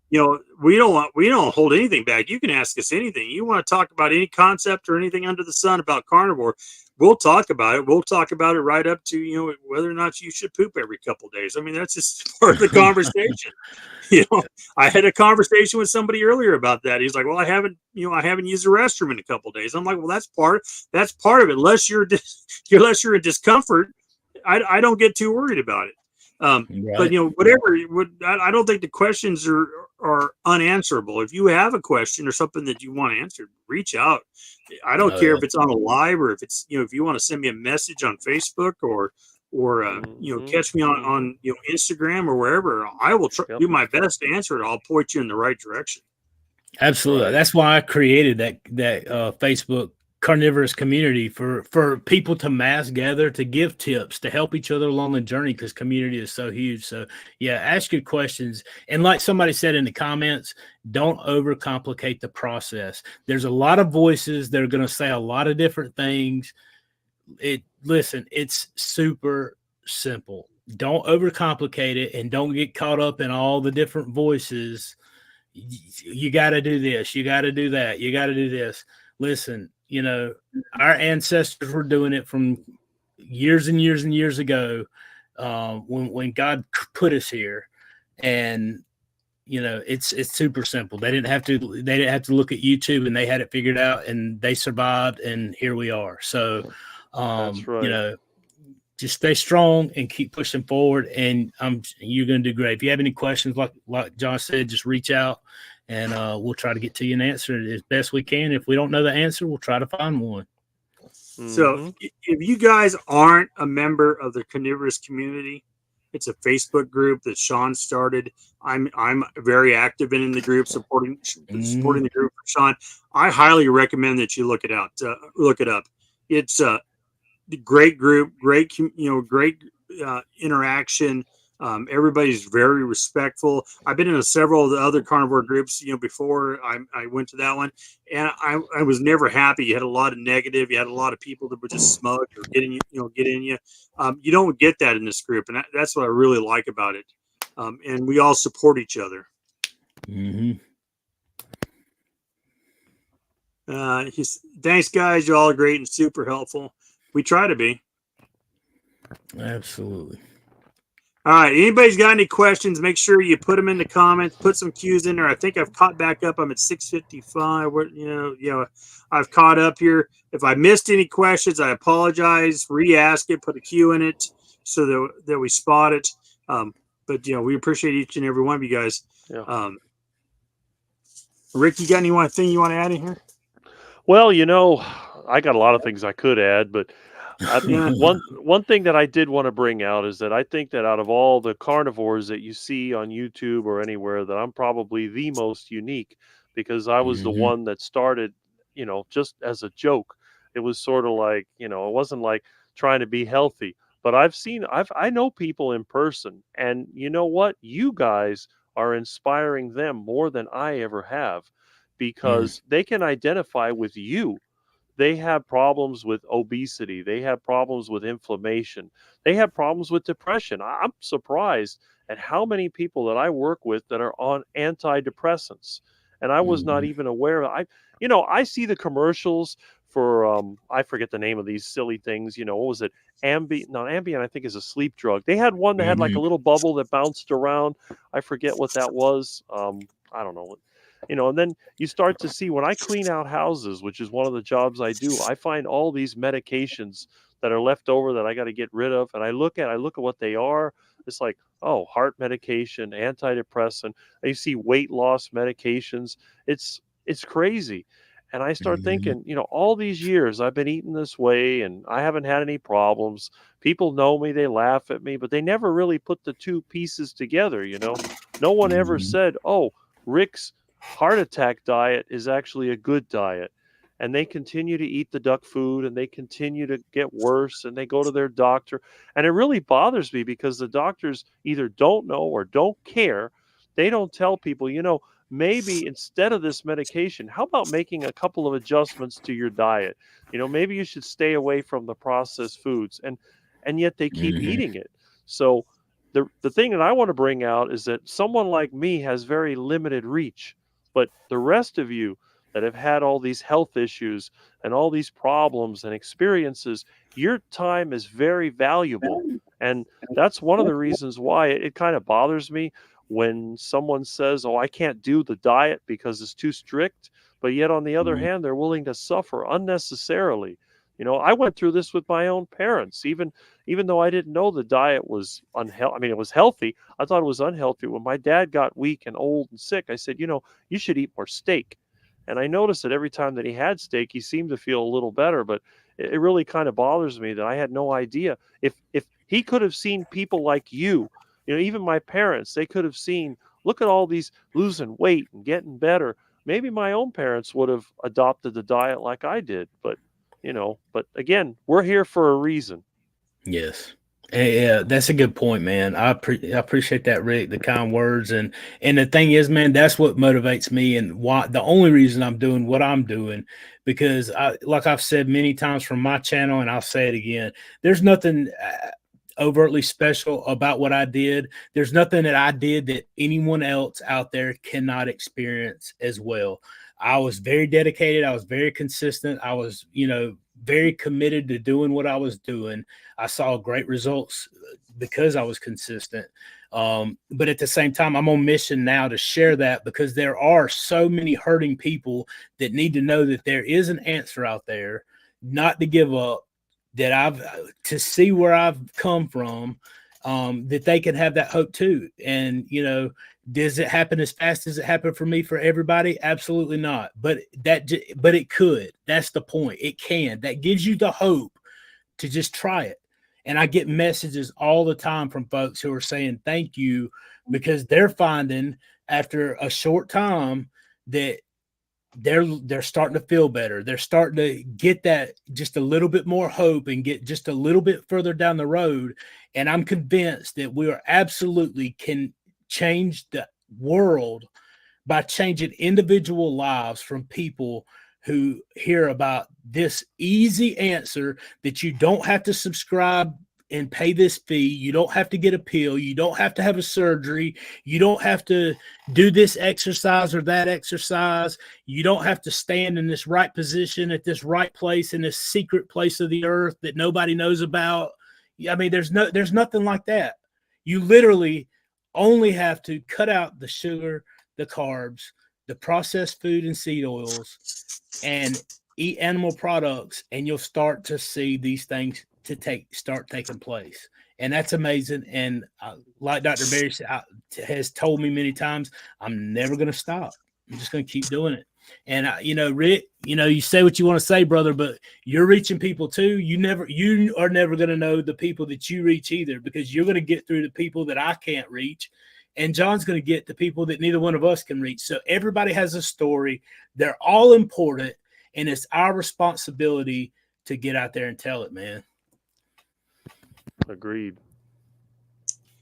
we don't hold anything back. You can ask us anything. You want to talk about any concept or anything under the sun about carnivore, we'll talk about it. We'll talk about it right up to, whether or not you should poop every couple of days. I mean, that's just part of the conversation. I had a conversation with somebody earlier about that. He's like, well, I haven't used the restroom in a couple of days. I'm like, well, that's part of it. Unless you're in discomfort, I don't get too worried about it. But whatever. I don't think the questions are unanswerable. If you have a question or something that you want answered, reach out. I don't care if it's on a live or if it's if you want to send me a message on Facebook or catch me on Instagram or wherever. I will do my best to answer it. I'll point you in the right direction. Absolutely. Right. That's why I created that Facebook carnivorous community for people to mass gather, to give tips, to help each other along the journey, because community is so huge. So yeah, ask your questions. And like somebody said in the comments, don't overcomplicate the process. There's a lot of voices that are going to say a lot of different things. Listen, it's super simple. Don't overcomplicate it and don't get caught up in all the different voices. You got to do this. You got to do that. You got to do this. Listen, our ancestors were doing it from years and years and years ago, when God put us here, and it's super simple. They didn't have to look at YouTube, and they had it figured out, and they survived, and here we are. So, that's right. Just stay strong and keep pushing forward, and you're going to do great. If you have any questions, like John said, just reach out, and we'll try to get to you an answer as best we can. If we don't know the answer, we'll try to find one. So if you guys aren't a member of the carnivorous community, it's a Facebook group that Sean started. I'm very active in the group, supporting the group for Sean. I highly recommend that you look it up. It's a great group, great interaction. Everybody's very respectful. I've been in several of the other carnivore groups, before I went to that one, and I was never happy. You had a lot of negative. You had a lot of people that were just smug or get in you. You don't get that in this group, and that's what I really like about it. And we all support each other. Thanks, guys. You all are great and super helpful. We try to be. Absolutely. All right. Anybody's got any questions? Make sure you put them in the comments. Put some cues in there. I think I've caught back up. I'm at 6:55. I've caught up here. If I missed any questions, I apologize. Re-ask it. Put a cue in it so that we spot it. But we appreciate each and every one of you guys. Yeah. Rick, you got anything you want to add in here? Well, I got a lot of things I could add, but one thing that I did want to bring out is that I think that out of all the carnivores that you see on YouTube or anywhere, that I'm probably the most unique, because I was the one that started, just as a joke. It was sort of like, it wasn't like trying to be healthy, but I know people in person, and you know what? You guys are inspiring them more than I ever have, because they can identify with you. They have problems with obesity. They have problems with inflammation. They have problems with depression. I'm surprised at how many people that I work with that are on antidepressants. And I was not even aware. I see the commercials for, I forget the name of these silly things. What was it? Ambien, I think, is a sleep drug. They had one that had like a little bubble that bounced around. I forget what that was. I don't know. And then you start to see, when I clean out houses, which is one of the jobs I do, I find all these medications that are left over that I got to get rid of. And I look at what they are. It's like, oh, heart medication, antidepressant. You see weight loss medications. It's crazy. And I start thinking, all these years I've been eating this way and I haven't had any problems. People know me, they laugh at me, but they never really put the two pieces together. No one ever said, oh, Rick's heart attack diet is actually a good diet. And they continue to eat the duck food, and they continue to get worse, and they go to their doctor. And it really bothers me, because the doctors either don't know or don't care. They don't tell people, maybe instead of this medication, how about making a couple of adjustments to your diet? Maybe you should stay away from the processed foods. And yet they keep eating it. So the thing that I want to bring out is that someone like me has very limited reach. But the rest of you that have had all these health issues and all these problems and experiences, your time is very valuable. And that's one of the reasons why it kind of bothers me when someone says, oh, I can't do the diet because it's too strict. But yet, on the other hand, they're willing to suffer unnecessarily. I went through this with my own parents, even though I didn't know the diet was unhealthy. I mean, it was healthy. I thought it was unhealthy. When my dad got weak and old and sick, I said, you should eat more steak. And I noticed that every time that he had steak, he seemed to feel a little better. But it really kind of bothers me that I had no idea. If he could have seen people like you, even my parents, they could have seen, look at all these losing weight and getting better. Maybe my own parents would have adopted the diet like I did. But again, we're here for a reason. Yes. Yeah, that's a good point, man. I appreciate that, Rick, the kind words. And the thing is, man, that's what motivates me, and why the only reason I'm doing what I'm doing, because like I've said many times from my channel, and I'll say it again, there's nothing overtly special about what I did. There's nothing that I did that anyone else out there cannot experience as well. I was very dedicated. I was very consistent. I was, very committed to doing what I was doing. I saw great results because I was consistent. But at the same time, I'm on mission now to share that, because there are so many hurting people that need to know that there is an answer out there, not to give up, that to see where I've come from, that they can have that hope too. And, does it happen as fast as it happened for me for everybody? Absolutely not. But it could. That's the point. It can. That gives you the hope to just try it. And I get messages all the time from folks who are saying thank you, because they're finding after a short time that they're starting to feel better. They're starting to get that just a little bit more hope and get just a little bit further down the road. And I'm convinced that we are absolutely can change the world by changing individual lives from people who hear about this easy answer that you don't have to subscribe and pay this fee. You don't have to get a pill. You don't have to have a surgery. You don't have to do this exercise or that exercise. You don't have to stand in this right position at this right place in this secret place of the earth that nobody knows about. I mean, there's nothing like that. You literally only have to cut out the sugar, the carbs, the processed food and seed oils, and eat animal products, and you'll start to see these things start taking place. And that's amazing. And like Dr. Berry has told me many times, I'm never going to stop. I'm just going to keep doing it. And Rick, you say what you want to say, brother, but you're reaching people too. You are never going to know the people that you reach either, because you're going to get through the people that I can't reach. And John's going to get the people that neither one of us can reach. So everybody has a story. They're all important. And it's our responsibility to get out there and tell it, man. Agreed.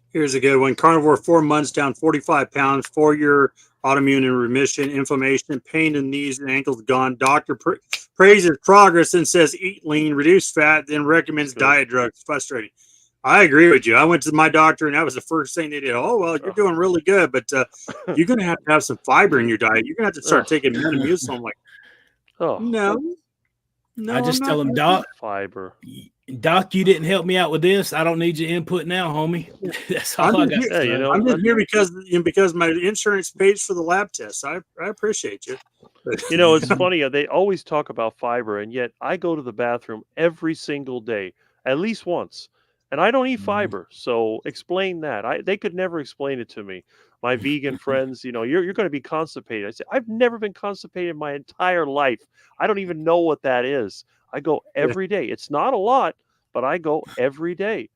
Here's a good one. Carnivore 4 months, down 45 pounds, 4-year autoimmune in remission, inflammation, pain in knees and ankles gone. Doctor praises progress and says eat lean, reduce fat, then recommends diet drugs. Frustrating. I agree with you. I went to my doctor, and that was the first thing they did. Oh, well, you're doing really good, but you're going to have some fiber in your diet. You're going to have to start taking Metamucil. I'm like, no. I just tell them, Doc, fiber. Doc, you didn't help me out with this. I don't need your input now, homie. That's all I got. I'm just here because my insurance pays for the lab tests. I appreciate you. It's funny. They always talk about fiber, and yet I go to the bathroom every single day, at least once, and I don't eat fiber. So explain that. They could never explain it to me. My vegan friends, you're going to be constipated. I say, I've never been constipated in my entire life. I don't even know what that is. I go every day. It's not a lot, but I go every day.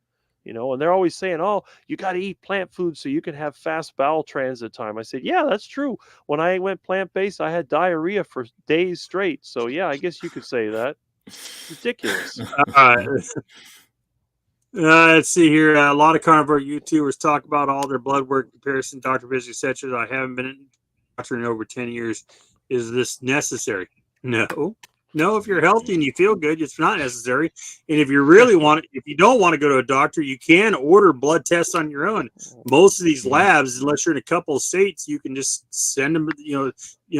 And they're always saying, oh, you got to eat plant food so you can have fast bowel transit time. I said, yeah, that's true. When I went plant-based, I had diarrhea for days straight. So, yeah, I guess you could say that. It's ridiculous. Let's see here. A lot of carnivore YouTubers talk about all their blood work comparison, Dr. Busy, etc. I haven't been a doctor in over 10 years. Is this necessary? No, if you're healthy and you feel good, it's not necessary. And if you really if you don't want to go to a doctor, you can order blood tests on your own. Most of these labs, unless you're in a couple of states, you can just send them,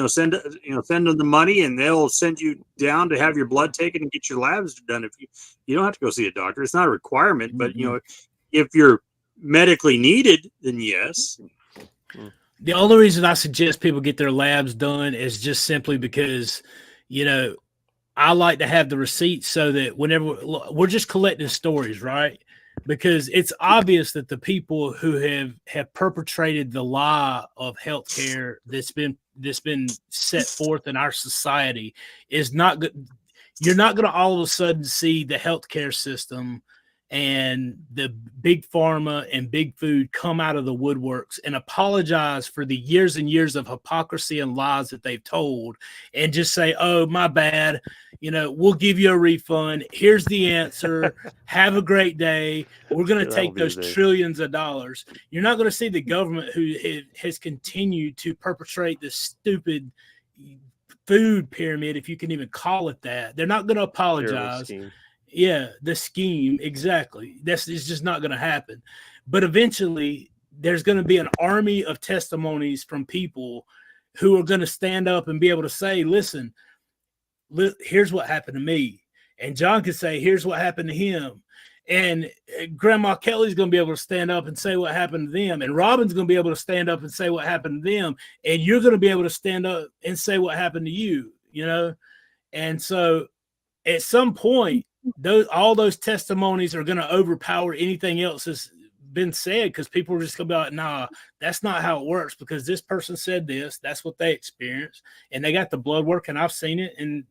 send them the money, and they'll send you down to have your blood taken and get your labs done. If you don't have to go see a doctor, it's not a requirement. But if you're medically needed, then yes. The only reason I suggest people get their labs done is just simply because, I like to have the receipts so that whenever we're just collecting stories, right? Because it's obvious that the people who have perpetrated the lie of healthcare that's been set forth in our society is not good. You're not going to all of a sudden see the healthcare system and the big pharma and big food come out of the woodworks and apologize for the years and years of hypocrisy and lies that they've told and just say, oh, my bad. We'll give you a refund. Here's the answer. Have a great day. We're going to take those trillions of dollars. You're not going to see the government who has continued to perpetrate this stupid food pyramid, if you can even call it that. They're not going to apologize. Yeah, the scheme, exactly. It's just not going to happen. But eventually, there's going to be an army of testimonies from people who are going to stand up and be able to say, listen, here's what happened to me. And John could say, here's what happened to him. And Grandma Kelly's going to be able to stand up and say what happened to them. And Robin's going to be able to stand up and say what happened to them. And you're going to be able to stand up and say what happened to you, And so at some point, all those testimonies are going to overpower anything else that's been said, because people are just going to be like, nah, that's not how it works, because this person said this, that's what they experienced, and they got the blood work, and I've seen it, and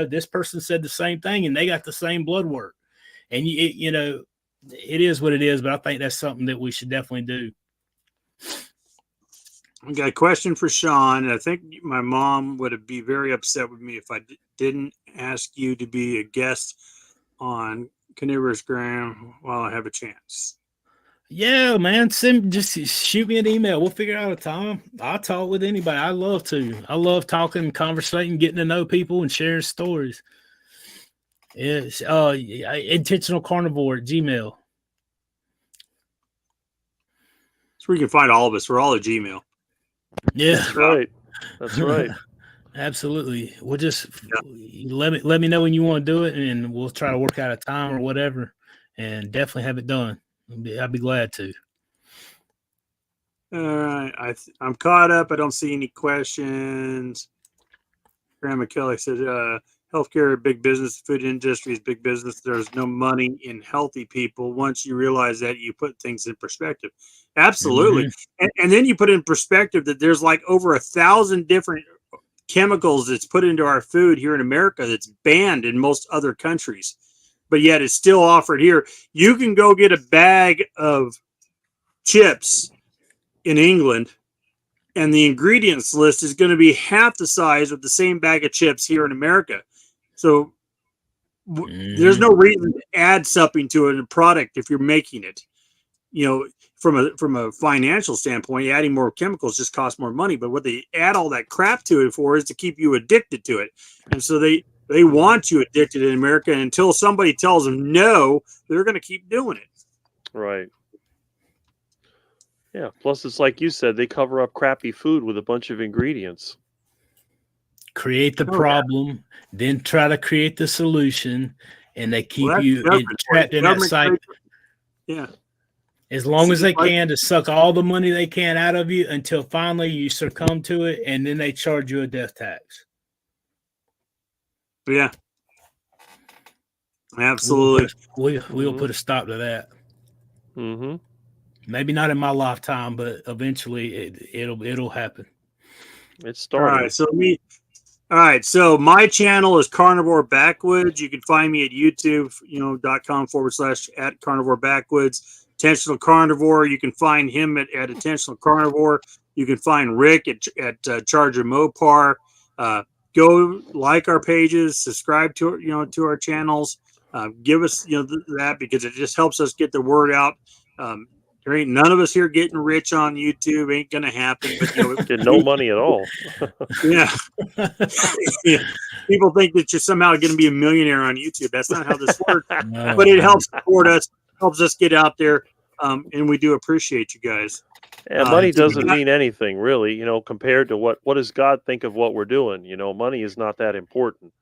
this person said the same thing and they got the same blood work, and it is what it is. But I think that's something that we should definitely do. I got a question for Sean. I think my mom would be very upset with me if I didn't ask you to be a guest on Carnivore's Gram while I have a chance. Yeah, man. Just shoot me an email. We'll figure out a time. I'll talk with anybody. I love to. I love talking, conversating, getting to know people, and sharing stories. It's Intentional Carnivore at Gmail. So we can find all of us. We're all at Gmail. Yeah, that's right. That's right. Absolutely. We'll just let me know when you want to do it, and we'll try to work out a time or whatever, and definitely have it done. I'd be glad to. All right. I'm caught up. I don't see any questions. Grandma Kelly said, healthcare, big business, food industry is big business. There's no money in healthy people. Once you realize that, you put things in perspective. Absolutely. Mm-hmm. And then you put in perspective that there's like over 1,000 different chemicals that's put into our food here in America that's banned in most other countries, but yet it's still offered here. You can go get a bag of chips in England, and the ingredients list is going to be half the size of the same bag of chips here in America. So there's no reason to add something to a product if you're making it. From a financial standpoint, adding more chemicals just costs more money. But what they add all that crap to it for is to keep you addicted to it. And so they want you addicted in America, and until somebody tells them no, they're going to keep doing it. Right. Yeah. Plus, it's like you said, they cover up crappy food with a bunch of ingredients. Create the problem, then try to create the solution, and they keep you trapped in that cycle. Yeah. As long as they can, to suck all the money they can out of you until finally you succumb to it, and then they charge you a death tax. Yeah. Absolutely. We'll put a stop to that. Mm-hmm. Maybe not in my lifetime, but eventually it'll happen. It's starting. All right. So my channel is Carnivore Backwoods. You can find me at youtube.com/@Carnivore Backwoods. Intentional Carnivore. You can find him at Intentional Carnivore. You can find Rick at Charger Mopar. Go like our pages, subscribe to our channels. Give us that, because it just helps us get the word out. There ain't none of us here getting rich on YouTube. Ain't gonna happen. But get no money at all. Yeah. Yeah. People think that you're somehow going to be a millionaire on YouTube. That's not how this works. No. But it helps support us, helps us get out there, and we do appreciate you guys. And money doesn't mean anything, really, compared to what does God think of what we're doing? Money is not that important.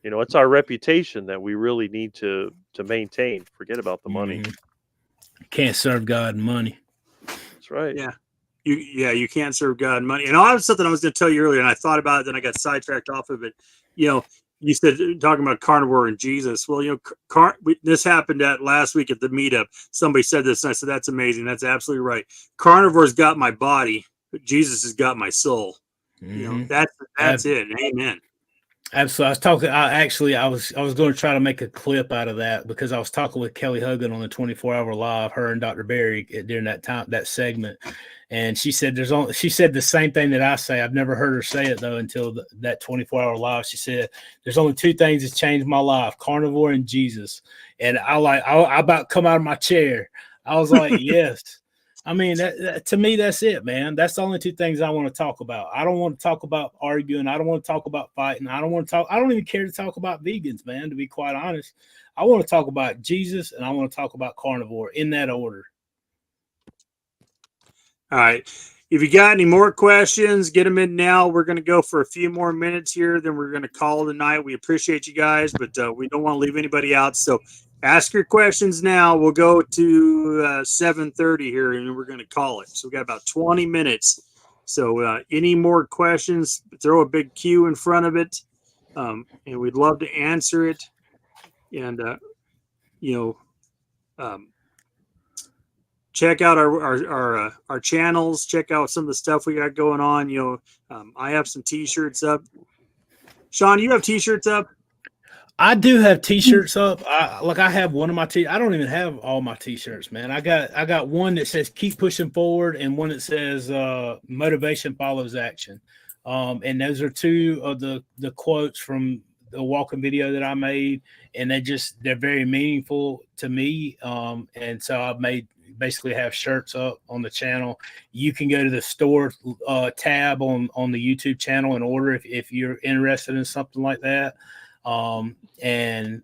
It's our reputation that we really need to maintain. Forget about the money. Can't serve God and money. That's right. Yeah. You can't serve God and money. And I have something I was going to tell you earlier, and I thought about it, then I got sidetracked off of it. you said talking about carnivore and Jesus. Well, this happened at last week at the meetup. Somebody said this, and I said that's amazing. That's absolutely right. Carnivore's got my body, but Jesus has got my soul. That's it. Amen. Absolutely. I was going to try to make a clip out of that because I was talking with Kelly Hogan on the 24-hour live, her and Dr. Berry during that segment. And she said she said the same thing that I say. I've never heard her say it though until that 24-hour live. She said, there's only two things that changed my life, carnivore and Jesus. And I about come out of my chair. I was like, yes. I mean, to me, that's it, man. That's the only two things I want to talk about. I don't want to talk about arguing. I don't want to talk about fighting. I don't even care to talk about vegans, man, to be quite honest. I want to talk about Jesus and I want to talk about carnivore in that order. All right. If you got any more questions, get them in now. We're going to go for a few more minutes here. Then we're going to call it a night. We appreciate you guys, but we don't want to leave anybody out. So ask your questions now. We'll go to 7:30 here, and we're going to call it. So we got about 20 minutes. So any more questions, throw a big Q in front of it, and we'd love to answer it. And, check out our channels. Check out some of the stuff we got going on. I have some T-shirts up. Sean, you have T-shirts up? I do have T-shirts up. I have one of my I don't even have all my T-shirts, man. I got one that says "Keep pushing forward" and one that says "Motivation follows action." And those are two of the quotes from the walking video that I made, and they're very meaningful to me. And so I've basically have shirts up on the channel. You can go to the store tab on the YouTube channel and order if you're interested in something like that. And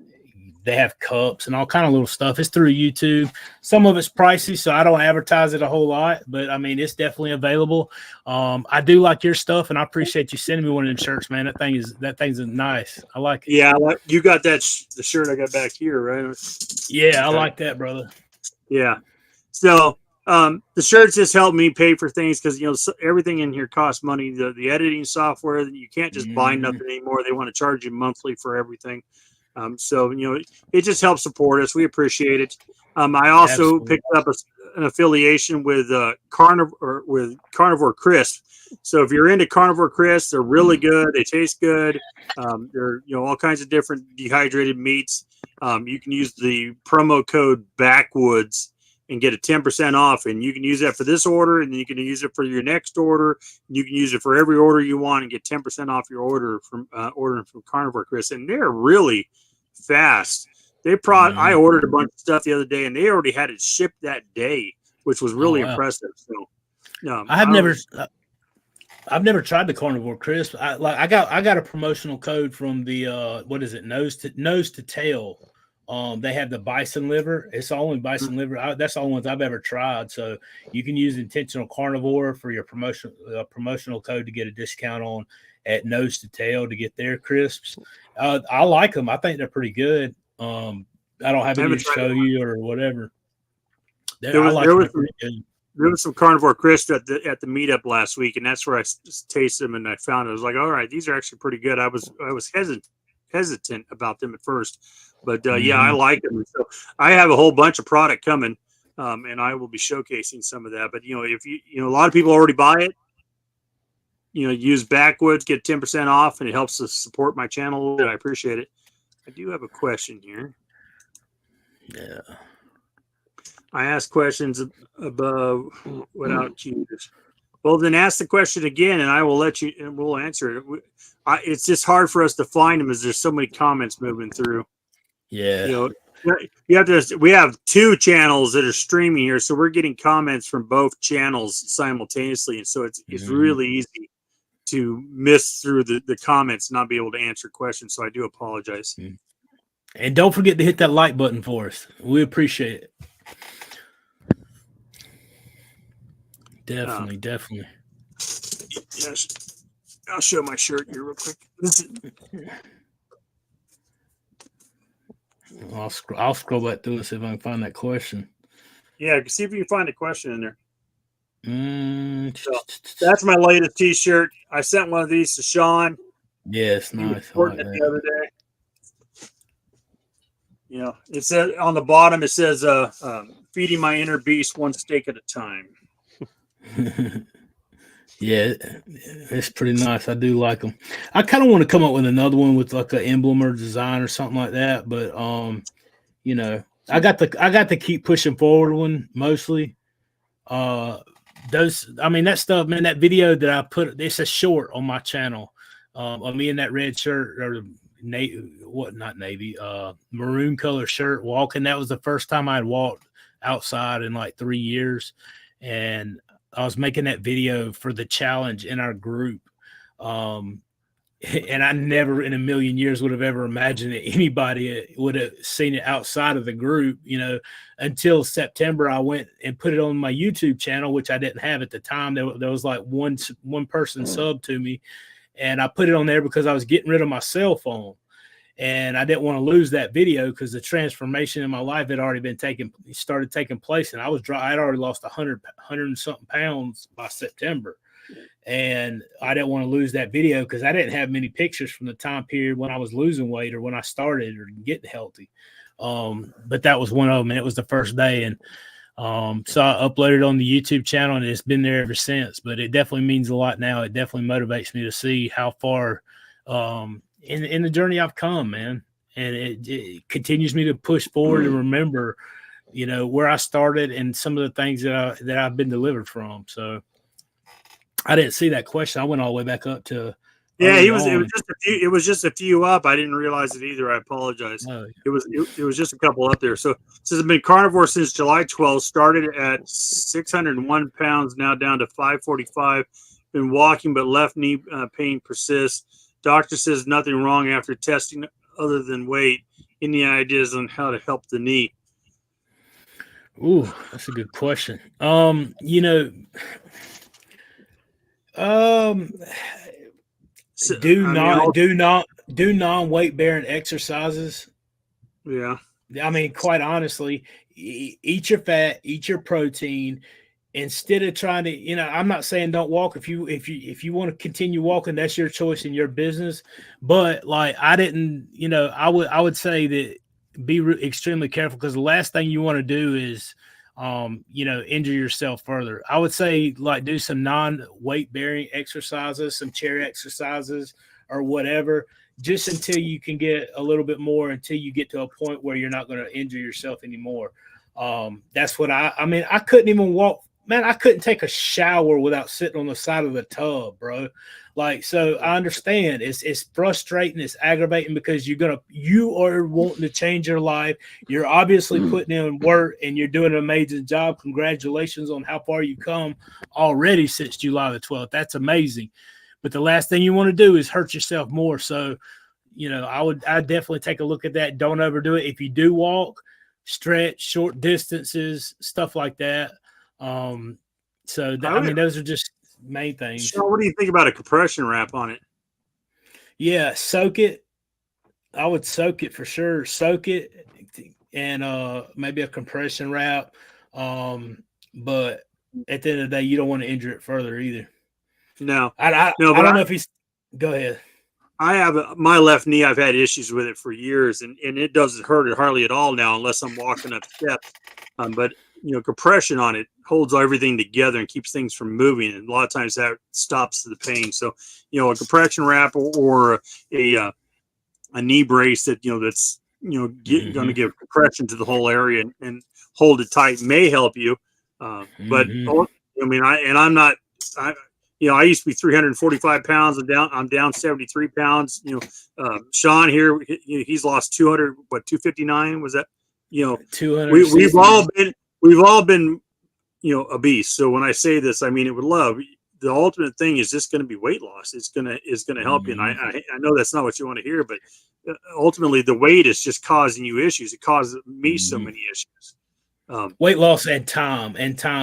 they have cups and all kind of little stuff. It's through YouTube. Some of it's pricey, so I don't advertise it a whole lot, but I mean, it's definitely available. I do like your stuff, and I appreciate you sending me one of them shirts, man. That thing's nice. I like it. Yeah, you got that the shirt I got back here, right? Yeah, I like that, brother. Yeah. So the shirts just help me pay for things because everything in here costs money. The editing software, you can't just buy nothing anymore. They want to charge you monthly for everything. So it just helps support us. We appreciate it. I also picked up an affiliation with Carnivore Crisp. So if you're into Carnivore Crisp, they're really good. They taste good. They're all kinds of different dehydrated meats. You can use the promo code Backwoods and get a 10% off, and you can use that for this order, and then you can use it for your next order. You can use it for every order you want and get 10% off your order from ordering from Carnivore Chris. And they're really fast. I ordered a bunch of stuff the other day, and they already had it shipped that day, which was really impressive. So, I've never tried the Carnivore Crisp. I got a promotional code from the nose to tail. They have the bison liver. It's the only bison liver. That's the only ones I've ever tried. So you can use Intentional Carnivore for your promotional code to get a discount on at Nose to Tail to get their crisps. I like them. I think they're pretty good. I don't have any to show you or whatever. There was some Carnivore crisps at the meetup last week, and that's where I tasted them, and I found it. I was like, all right, these are actually pretty good. I was hesitant about them at first, but yeah, I like them. So I have a whole bunch of product coming, and I will be showcasing some of that. But if a lot of people already buy it, use Backwoods, get 10% off, and it helps to support my channel a little bit. I appreciate it. I do have a question here. Yeah, I ask questions above without you. Well, then ask the question again, and I will let you, and we'll answer it. It's just hard for us to find them as there's so many comments moving through. Yeah. We have two channels that are streaming here, so we're getting comments from both channels simultaneously, and so it's really easy to miss through the comments and not be able to answer questions. So I do apologize. And don't forget to hit that like button for us. We appreciate it. Definitely. Yes. I'll show my shirt here real quick. I'll scroll back through it, see if I can find that question. Yeah, see if you can find a question in there. So that's my latest T-shirt. I sent one of these to Sean. Yeah, it's He was nice. I reporting like it the that. other day. You know, it says on the bottom, it says, feeding my inner beast one steak at a time. Yeah, it's pretty nice. I do like them. I kind of want to come up with another one with like an emblem or design or something like that. But you know, I got to keep pushing forward one mostly. I mean, that stuff, man, that video that I put, it's a short on my channel. Of me in that red shirt or not navy, maroon color shirt walking. That was the first time I'd walked outside in like 3 years. And I was making that video for the challenge in our group. And I never in a million years would have ever imagined that anybody would have seen it outside of the group, you know, until September. I went and put it on my YouTube channel, which I didn't have at the time. There was like one person sub to me, and I put it on there because I was getting rid of my cell phone. And I didn't want to lose that video because the transformation in my life had already started taking place. And I'd already lost 100 and something pounds by September. And I didn't want to lose that video because I didn't have many pictures from the time period when I was losing weight or when I started or getting healthy. But that was one of them, and it was the first day. And so I uploaded on the YouTube channel, and it's been there ever since. But it definitely means a lot now. It definitely motivates me to see how far in the journey I've come, man. And it continues me to push forward and remember, you know, where I started and some of the things that I've been delivered from. So I didn't see that question. I went all the way back up to It was just a few up. I didn't realize it either. I apologize. Oh. It was just a couple up there. So it says I've been carnivore since July 12th. Started at 601 pounds, now down to 545. Been walking, but left knee pain persists. Doctor says nothing wrong after testing other than weight. Any ideas on how to help the knee? Ooh, that's a good question. You know, do non-weight bearing exercises. Yeah. I mean, quite honestly, eat your fat, eat your protein. Instead of trying to, you know, I'm not saying don't walk. If you want to continue walking, that's your choice and your business. But like, I didn't, you know, I would say that be extremely careful, because the last thing you want to do is, you know, injure yourself further. I would say like do some non-weight bearing exercises, some chair exercises or whatever, just until you can get a little bit more, until you get to a point where you're not going to injure yourself anymore. That's what I mean, I couldn't even walk. Man, I couldn't take a shower without sitting on the side of the tub, bro. Like, so I understand it's frustrating, it's aggravating, because you are wanting to change your life. You're obviously putting in work and you're doing an amazing job. Congratulations on how far you come already since July the 12th. That's amazing. But the last thing you want to do is hurt yourself more. So, you know, I'd definitely take a look at that. Don't overdo it. If you do walk, stretch, short distances, stuff like that. I mean, those are just main things. So what do you think about a compression wrap on it? Yeah, soak it. I would soak it for sure. Soak it and maybe a compression wrap. But at the end of the day, you don't want to injure it further either. No. I don't know if he's. Go ahead. I have my left knee. I've had issues with it for years, and it doesn't hurt it hardly at all now unless I'm walking up steps. But you know, compression on it holds everything together and keeps things from moving, and a lot of times that stops the pain. So, you know, a compression wrap or a knee brace that, you know, that's, you know, going to give compression to the whole area and hold it tight may help you. But I mean, you know, I used to be 345 pounds. I'm down 73 pounds. You know, Sean here, he's lost 259 was that? You know, 200. We've all been, you know, obese. So when I say this, I mean it with love. The ultimate thing is just going to be weight loss. It's going to help you. And I know that's not what you want to hear, but ultimately the weight is just causing you issues. It causes me so many issues. Weight loss and time,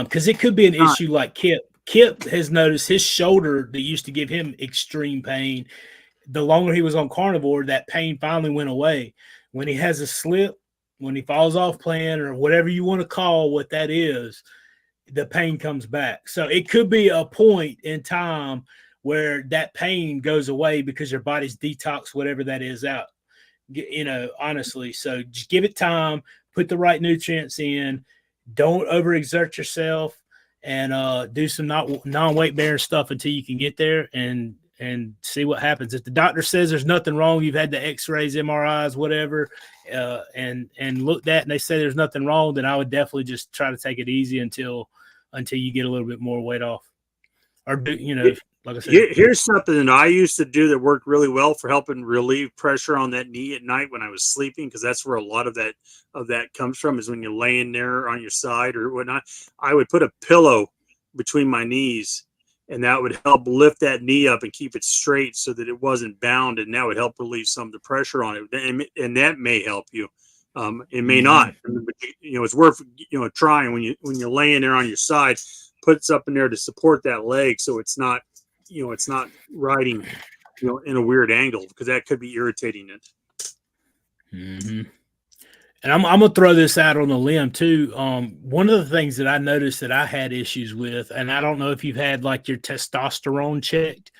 because it could be an issue like Kip. Kip has noticed his shoulder that used to give him extreme pain. The longer he was on carnivore, that pain finally went away. When he has a slip, when he falls off plan, or whatever you want to call what that is, the pain comes back. So it could be a point in time where that pain goes away because your body's detox whatever that is out. Honestly. So just give it time, put the right nutrients in, don't overexert yourself, and do some non-weight bearing stuff until you can get there and see what happens. If the doctor says there's nothing wrong, you've had the x-rays, MRIs, whatever, and looked at, and they say there's nothing wrong, then I would definitely just try to take it easy until you get a little bit more weight off. Or like I said, here's something that I used to do that worked really well for helping relieve pressure on that knee at night when I was sleeping, because that's where a lot of that comes from, is when you're laying there on your side or whatnot. I would put a pillow between my knees, and that would help lift that knee up and keep it straight so that it wasn't bound, and that would help relieve some of the pressure on it, and that may help you. It may not, but it's worth trying when you're laying there on your side. Put up in there to support that leg, so it's not riding in a weird angle, because that could be irritating it. Mm-hmm. And I'm gonna throw this out on a limb too. One of the things that I noticed that I had issues with, and I don't know if you've had like your testosterone checked.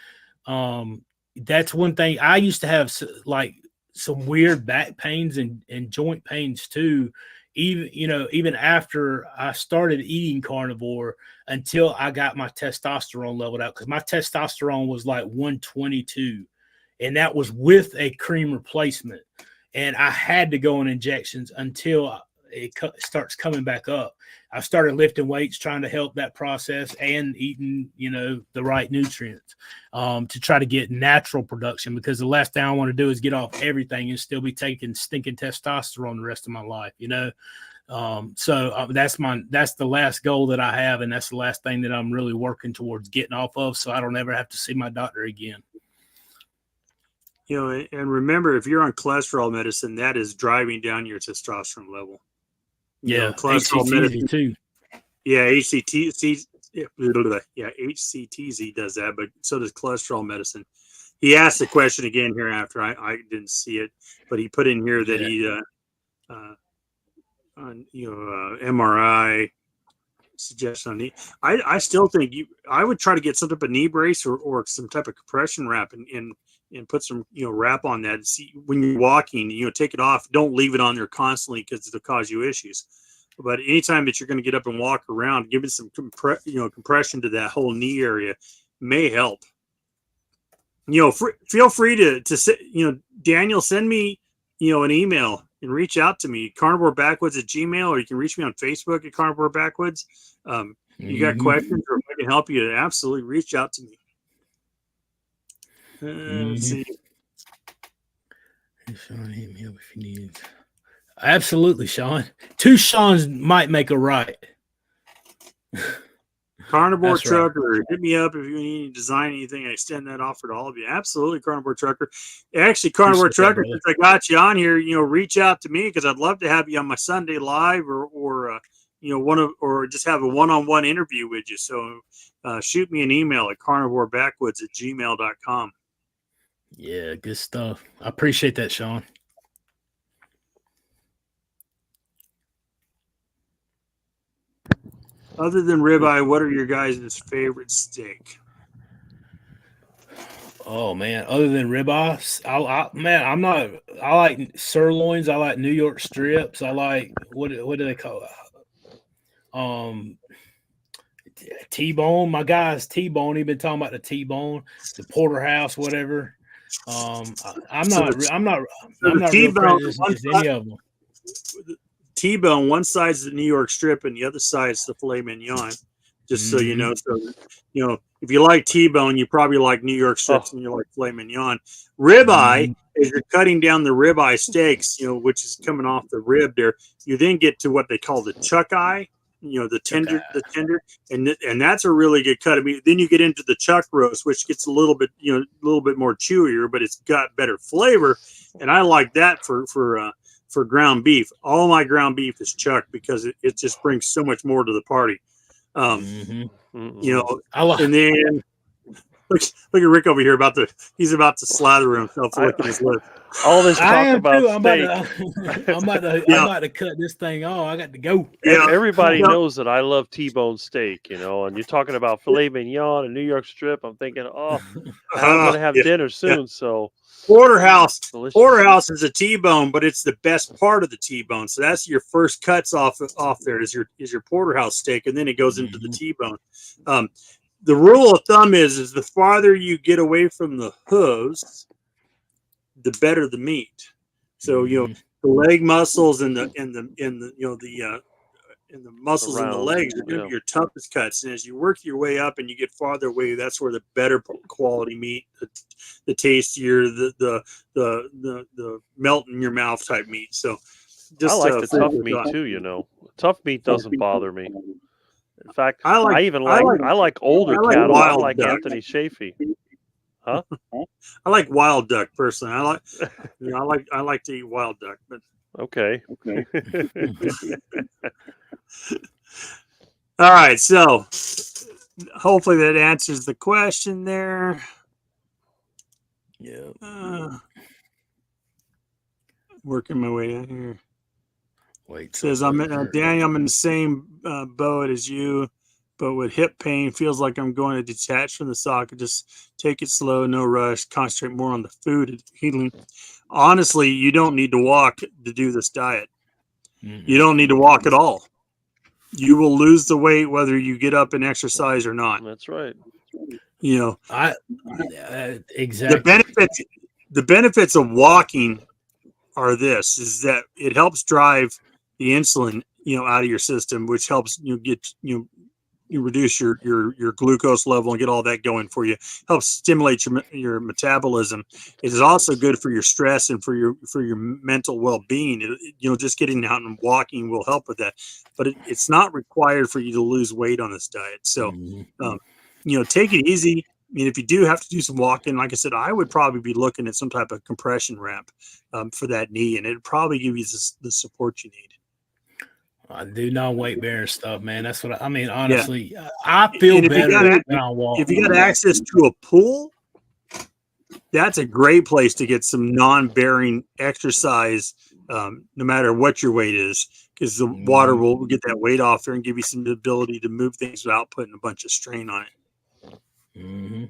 That's one thing. I used to have like some weird back pains and joint pains too. Even after I started eating carnivore, until I got my testosterone leveled out, because my testosterone was like 122, and that was with a cream replacement. And I had to go on injections until it starts coming back up. I started lifting weights, trying to help that process, and eating, the right nutrients to try to get natural production, because the last thing I want to do is get off everything and still be taking stinking testosterone the rest of my life, So that's the last goal that I have, and that's the last thing that I'm really working towards getting off of, so I don't ever have to see my doctor again. And remember, if you're on cholesterol medicine, that is driving down your testosterone level. Cholesterol medicine too. Yeah, HCTZ does that, but so does cholesterol medicine. He asked the question again here after I didn't see it, but he put in here that he MRI suggestion on knee. I still think I would try to get some type of knee brace or some type of compression wrap and put some wrap on that. See, when you're walking, take it off. Don't leave it on there constantly, because it'll cause you issues. But anytime that you're going to get up and walk around, giving some compression to that whole knee area may help. Feel free to Daniel, send me an email and reach out to me, carnivorebackwoods@gmail.com, or you can reach me on Facebook at Carnivore Backwoods. You got questions, or if I can help you, absolutely reach out to me. Let's see. Sean, hit me up if you need. Absolutely, Sean. Two Seans might make a right. Carnivore That's Trucker, right. Hit me up if you need to design anything. I extend that offer to all of you. Absolutely, Carnivore Trucker. Actually, Carnivore Trucker, since I got you on here, reach out to me, because I'd love to have you on my Sunday live, or just have a one-on-one interview with you. So shoot me an email at carnivorebackwoods@gmail.com. Yeah, good stuff. I appreciate that, Sean. Other than ribeye, what are your guys' favorite steak? Oh man, other than ribeyes, I like sirloins. I like New York strips. I like what do they call it? T-bone. My guy's T-bone. He's been talking about the T-bone, the porterhouse, whatever. I'm not real prejudiced against any of them. T-bone, one side's the New York strip and the other side's the filet mignon. Just so you know, if you like T-bone, you probably like New York strips and you like filet mignon. Ribeye, as you're cutting down the ribeye steaks, which is coming off the rib there, you then get to what they call the chuck eye, the tender, and that's a really good cut. I mean, then you get into the chuck roast, which gets a little bit more chewier, but it's got better flavor, and I like that for ground beef. All my ground beef is chuck, because it just brings so much more to the party. And then Look at Rick over here he's about to slather himself licking his lips. All this I talk am about too. I'm steak. about to cut this thing off. I got to go. Yeah. Everybody Yeah. knows that I love T-bone steak, and you're talking about filet mignon and New York strip. I'm thinking, I'm going to have dinner soon. So Porterhouse is a T-bone, but it's the best part of the T-bone. So that's your first cuts off there is your porterhouse steak, and then it goes into the T-bone. The rule of thumb is the farther you get away from the hooves, the better the meat. So the leg muscles and the muscles in the legs are going to be your toughest cuts. And as you work your way up and you get farther away, that's where the better quality meat, the tastier, the melt in your mouth type meat. So I like the tough meat too. Tough meat doesn't bother me. In fact, I like older cattle. I like Anthony Shafee. Huh? I like wild duck personally. I like to eat wild duck, but okay. All right, so hopefully that answers the question there. Yeah. Working my way down here. Wait. Says Daniel, I'm in the same boat as you, but with hip pain, feels like I'm going to detach from the socket. Just take it slow, no rush. Concentrate more on the food and healing. Honestly, you don't need to walk to do this diet. You don't need to walk at all. You will lose the weight whether you get up and exercise or not. That's right. Exactly. The benefits of walking are is that it helps drive the insulin, out of your system, which helps you reduce your glucose level and get all that going for you. Helps stimulate your metabolism. It is also good for your stress and for your mental well-being. Just getting out and walking will help with that, but it's not required for you to lose weight on this diet. So, take it easy. I mean, if you do have to do some walking, like I said, I would probably be looking at some type of compression wrap for that knee, and it'd probably give you the support you need. I do non-weight bearing stuff, man. That's what I mean. Honestly, I feel better when I walk. If you got access to a pool, that's a great place to get some non-bearing exercise, no matter what your weight is, because the water will get that weight off there and give you some ability to move things without putting a bunch of strain on it.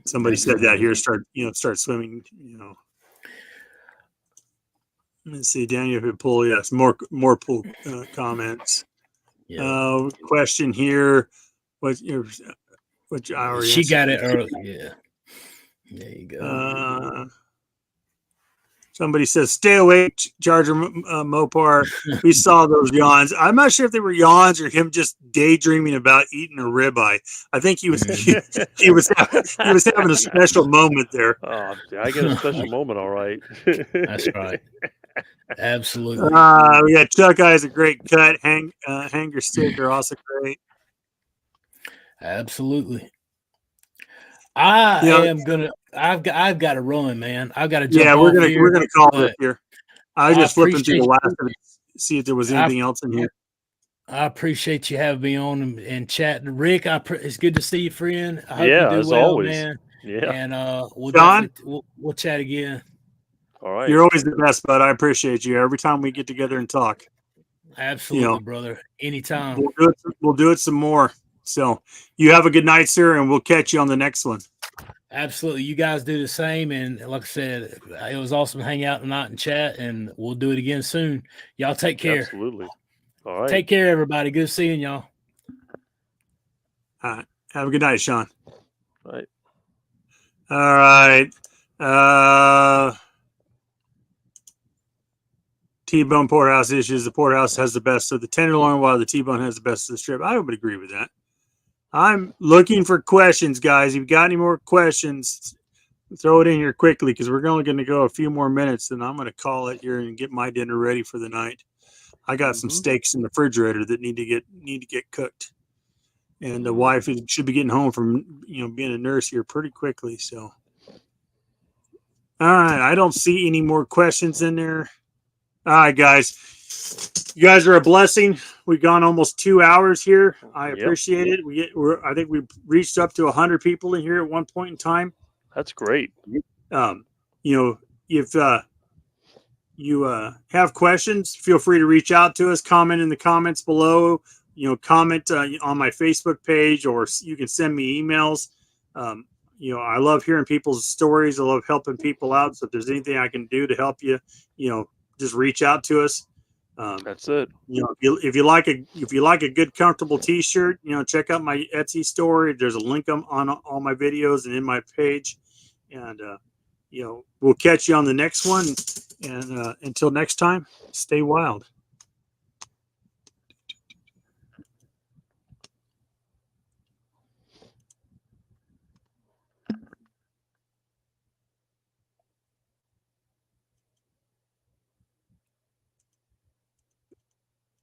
Somebody said that here. Start swimming. Let's see, Daniel, if it pull, yes, more pool comments. Question here. Which I already she got it early. Yeah. There you go. Somebody says, stay awake, Charger Mopar. We saw those yawns. I'm not sure if they were yawns or him just daydreaming about eating a ribeye. I think he was he was having a special moment there. Oh, I get a special moment, all right. That's right. Absolutely. We got Chuck Eyes, a great cut. Hanger stick are also great. Absolutely. I've got to run, man. I've got to jump. Yeah, we're gonna call it here. I was just flipping through the last of it, see if there was anything else in here. I appreciate you having me on and chatting, Rick. It's good to see you, friend. I hope you do as well, always, man. Yeah, and we'll chat again. All right, you're always the best, bud. I appreciate you every time we get together and talk. Absolutely, brother. Anytime. We'll do it some more. So you have a good night, sir, and we'll catch you on the next one. Absolutely. You guys do the same. And like I said, it was awesome to hang out tonight and chat, and we'll do it again soon. Y'all take care. Absolutely. All right. Take care, everybody. Good seeing y'all. All right. Have a good night, Sean. All right. T-bone porterhouse issues. The porterhouse has the best of the tenderloin, while the T-bone has the best of the strip. I would agree with that. I'm looking for questions, guys. If you've got any more questions, throw it in here quickly, because we're only going to go a few more minutes, and I'm going to call it here and get my dinner ready for the night. I got some steaks in the refrigerator that need to get cooked, and the wife should be getting home from being a nurse here pretty quickly. So, all right, I don't see any more questions in there. All right, guys. You guys are a blessing. We've gone almost 2 hours here. I appreciate it. I think we've reached up to 100 people in here at one point in time. That's great. You know, if you have questions, feel free to reach out to us, comment in the comments below, you know, comment on my Facebook page, or you can send me emails. You know, I love hearing people's stories. I love helping people out. So if there's anything I can do to help you, you know, just reach out to us. That's it. You know, if you like a good comfortable t-shirt, you know, check out my Etsy store. There's a link on all my videos and in my page. And you know, we'll catch you on the next one. And until next time, stay wild.